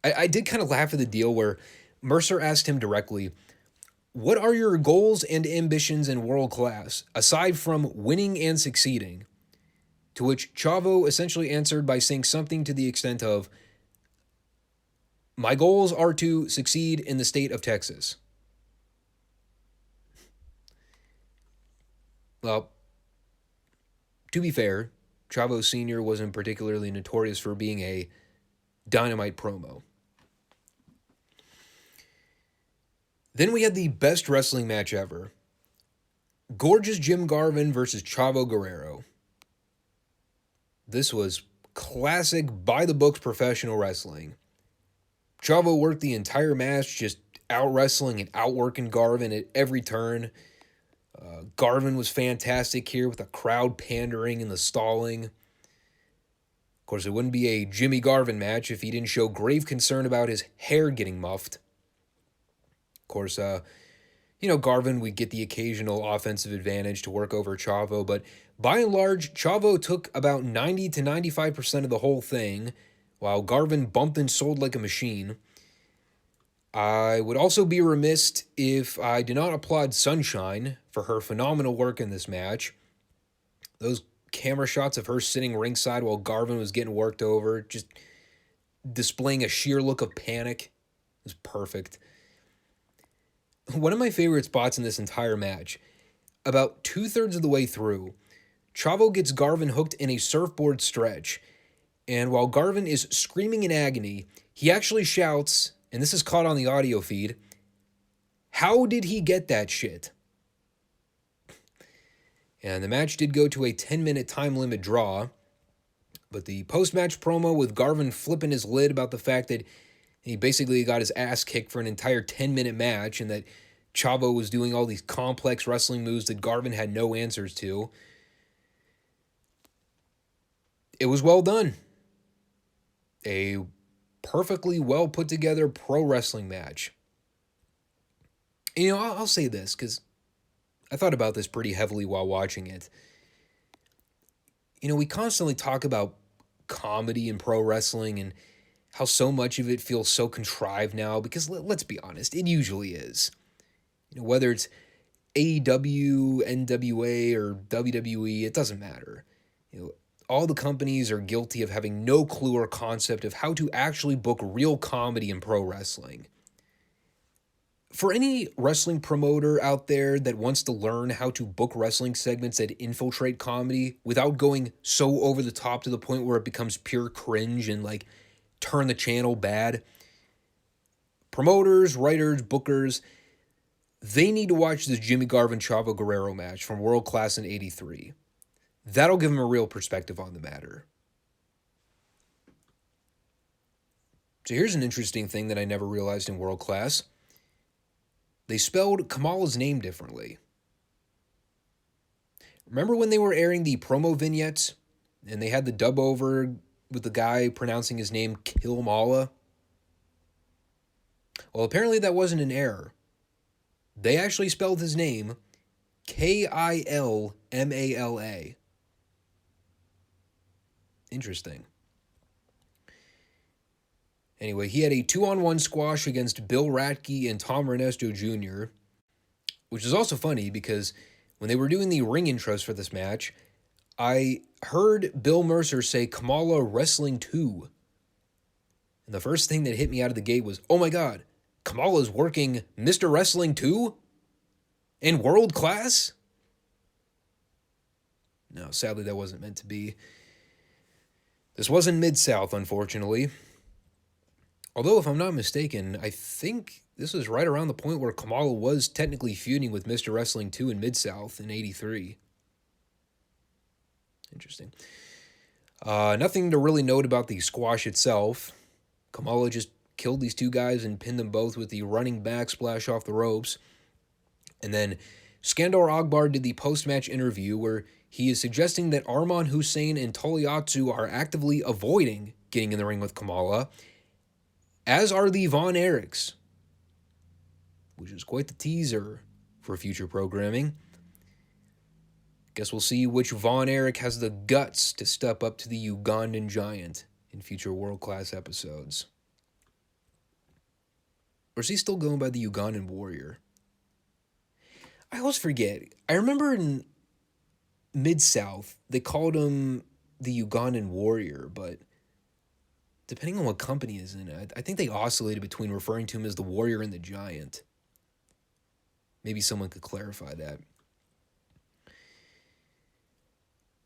I did kind of laugh at the deal where Mercer asked him directly, "What are your goals and ambitions in world class, aside from winning and succeeding?" To which Chavo essentially answered by saying something to the extent of, "My goals are to succeed in the state of Texas." Well, to be fair, Chavo Sr. wasn't particularly notorious for being a Dynamite promo. Then we had the best wrestling match ever. Gorgeous Jim Garvin versus Chavo Guerrero. This was classic by-the-books professional wrestling. Chavo worked the entire match, just out-wrestling and outworking Garvin at every turn. Garvin was fantastic here with the crowd pandering and the stalling. Of course, it wouldn't be a Jimmy Garvin match if he didn't show grave concern about his hair getting muffed. Of course, Garvin would get the occasional offensive advantage to work over Chavo, but by and large, Chavo took about 90 to 95% of the whole thing, while Garvin bumped and sold like a machine. I would also be remiss if I did not applaud Sunshine for her phenomenal work in this match. Those camera shots of her sitting ringside while Garvin was getting worked over, just displaying a sheer look of panic, was perfect. One of my favorite spots in this entire match, about 2/3 of the way through, Chavo gets Garvin hooked in a surfboard stretch, and while Garvin is screaming in agony, he actually shouts, and this is caught on the audio feed, "How did he get that shit?" And the match did go to a 10-minute time limit draw, but the post-match promo with Garvin flipping his lid about the fact that he basically got his ass kicked for an entire 10-minute match and that Chavo was doing all these complex wrestling moves that Garvin had no answers to. It was well done. A perfectly well put together pro wrestling match. And, you know, I'll say this because I thought about this pretty heavily while watching it. You know, we constantly talk about comedy in pro wrestling and how so much of it feels so contrived now, because let's be honest, it usually is. You know, whether it's AEW, NWA, or WWE, it doesn't matter. You know, all the companies are guilty of having no clue or concept of how to actually book real comedy in pro wrestling. For any wrestling promoter out there that wants to learn how to book wrestling segments that infiltrate comedy without going so over the top to the point where it becomes pure cringe and like turn the channel bad, promoters, writers, bookers, they need to watch this Jimmy Garvin Chavo Guerrero match from World Class in '83. That'll give them a real perspective on the matter. So here's an interesting thing that I never realized in World Class. They spelled Kamala's name differently. Remember when they were airing the promo vignettes and they had the dub over with the guy pronouncing his name Kilmala? Well, apparently that wasn't an error. They actually spelled his name Kilmala. Interesting. Anyway, he had a 2-on-1 squash against Bill Ratke and Tom Ernesto Jr., which is also funny because when they were doing the ring intros for this match, I heard Bill Mercer say Kamala Wrestling 2. And the first thing that hit me out of the gate was, oh my God, Kamala's working Mr. Wrestling 2? In World Class? No, sadly that wasn't meant to be. This wasn't Mid-South, unfortunately. Although, if I'm not mistaken, I think this was right around the point where Kamala was technically feuding with Mr. Wrestling 2 in Mid-South in '83. Interesting. Nothing to really note about the squash itself. Kamala just killed these two guys and pinned them both with the running back splash off the ropes. And then Skandar Akbar did the post-match interview where he is suggesting that Arman Hussein and Togliatsu are actively avoiding getting in the ring with Kamala, as are the Von Erichs, which is quite the teaser for future programming. Guess we'll see which Von Erich has the guts to step up to the Ugandan giant in future world-class episodes. Or is he still going by the Ugandan Warrior? I always forget. I remember in Mid-South, they called him the Ugandan Warrior, but depending on what company is in it, I think they oscillated between referring to him as the Warrior and the Giant. Maybe someone could clarify that.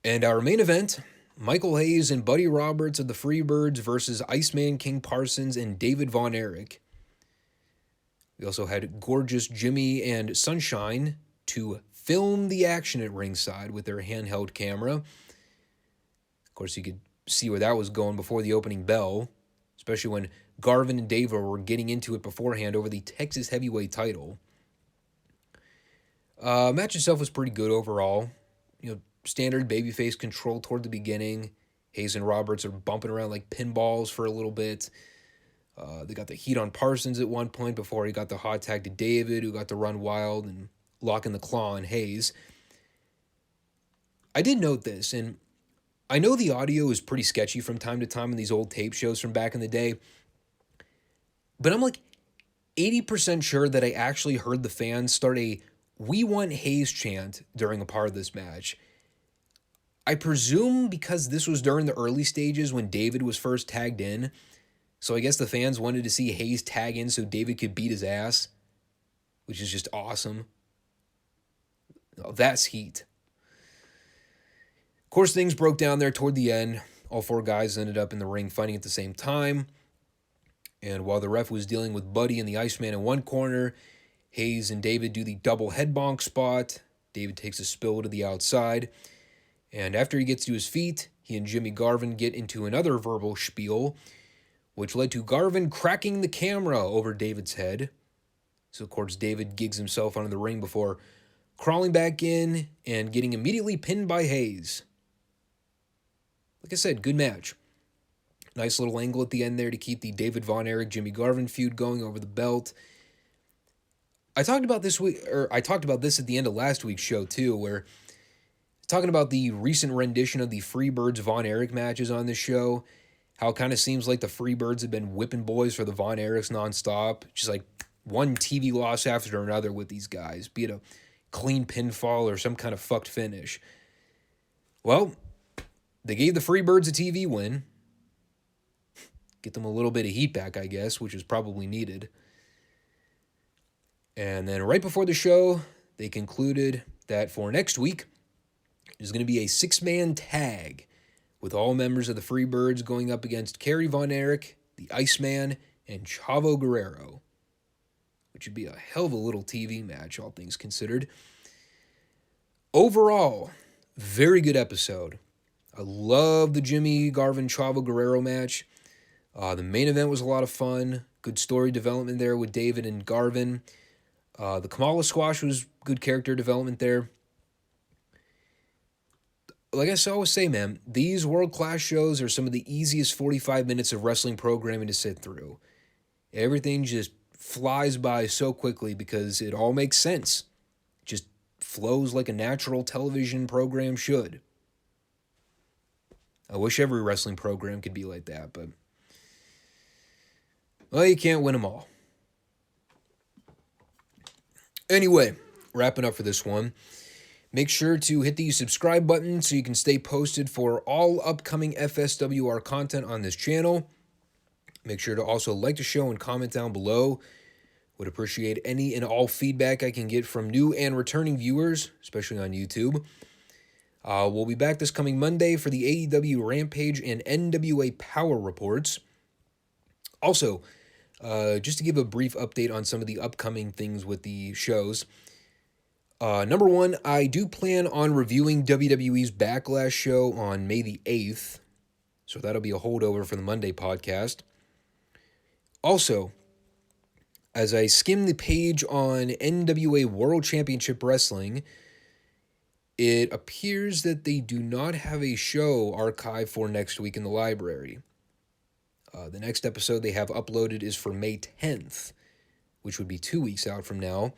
And our main event, Michael Hayes and Buddy Roberts of the Freebirds versus Iceman King Parsons and David Von Erich. We also had Gorgeous Jimmy and Sunshine to film the action at ringside with their handheld camera. Of course, you could see where that was going before the opening bell, especially when Garvin and Dava were getting into it beforehand over the Texas Heavyweight title. Match itself was pretty good overall. You know, standard babyface control toward the beginning. Hayes and Roberts are bumping around like pinballs for a little bit. They got the heat on Parsons at one point before he got the hot tag to David, who got to run wild and lock in the claw on Hayes. I did note this, and I know the audio is pretty sketchy from time to time in these old tape shows from back in the day, but I'm like 80% sure that I actually heard the fans start a "We Want Hayes" chant during a part of this match. I presume because this was during the early stages when David was first tagged in, so I guess the fans wanted to see Hayes tag in so David could beat his ass, which is just awesome. Oh, that's heat. Of course, things broke down there toward the end. All four guys ended up in the ring fighting at the same time. And while the ref was dealing with Buddy and the Iceman in one corner, Hayes and David do the double head bonk spot. David takes a spill to the outside. And after he gets to his feet, he and Jimmy Garvin get into another verbal spiel, which led to Garvin cracking the camera over David's head. So, of course, David gigs himself onto the ring before crawling back in and getting immediately pinned by Hayes. Like I said, good match. Nice little angle at the end there to keep the David Von Erich, Jimmy Garvin feud going over the belt. I talked about this at the end of last week's show too, where talking about the recent rendition of the Freebirds Von Erich matches on this show, how it kind of seems like the Freebirds have been whipping boys for the Von Erichs nonstop, just like one TV loss after another with these guys, be it a clean pinfall or some kind of fucked finish. Well, they gave the Freebirds a TV win. Get them a little bit of heat back, I guess, which is probably needed. And then right before the show, they concluded that for next week, there's going to be a 6-man tag with all members of the Freebirds going up against Kerry Von Erich, the Iceman, and Chavo Guerrero, which would be a hell of a little TV match, all things considered. Overall, very good episode. I love the Jimmy Garvin Chavo Guerrero match. The main event was a lot of fun. Good story development there with David and Garvin. The Kamala Squash was good character development there. Like I always say, man, these world-class shows are some of the easiest 45 minutes of wrestling programming to sit through. Everything just flies by so quickly because it all makes sense. It just flows like a natural television program should. I wish every wrestling program could be like that, but well, you can't win them all. Anyway, wrapping up for this one. Make sure to hit the subscribe button so you can stay posted for all upcoming FSWR content on this channel. Make sure to also like the show and comment down below. Would appreciate any and all feedback I can get from new and returning viewers, especially on YouTube. We'll be back this coming Monday for the AEW Rampage and NWA Power Reports. Also, just to give a brief update on some of the upcoming things with the shows. Number one, I do plan on reviewing WWE's Backlash show on May the 8th. So that'll be a holdover for the Monday podcast. Also, as I skim the page on NWA World Championship Wrestling, it appears that they do not have a show archived for next week in the library. The next episode they have uploaded is for May 10th, which would be 2 weeks out from now.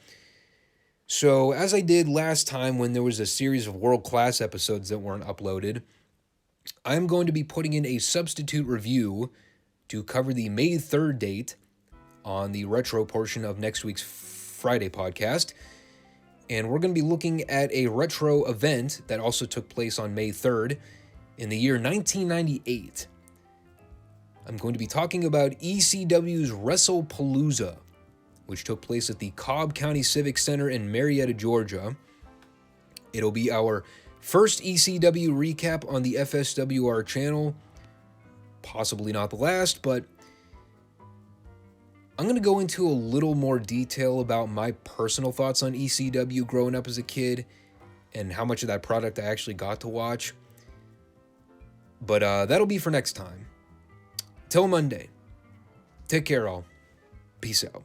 So, as I did last time when there was a series of world-class episodes that weren't uploaded, I'm going to be putting in a substitute review to cover the May 3rd date on the retro portion of next week's Friday podcast. And we're going to be looking at a retro event that also took place on May 3rd in the year 1998. I'm going to be talking about ECW's WrestlePalooza, which took place at the Cobb County Civic Center in Marietta, Georgia. It'll be our first ECW recap on the FSWR channel. Possibly not the last, but I'm going to go into a little more detail about my personal thoughts on ECW growing up as a kid and how much of that product I actually got to watch. But that'll be for next time. Till Monday. Take care, all. Peace out.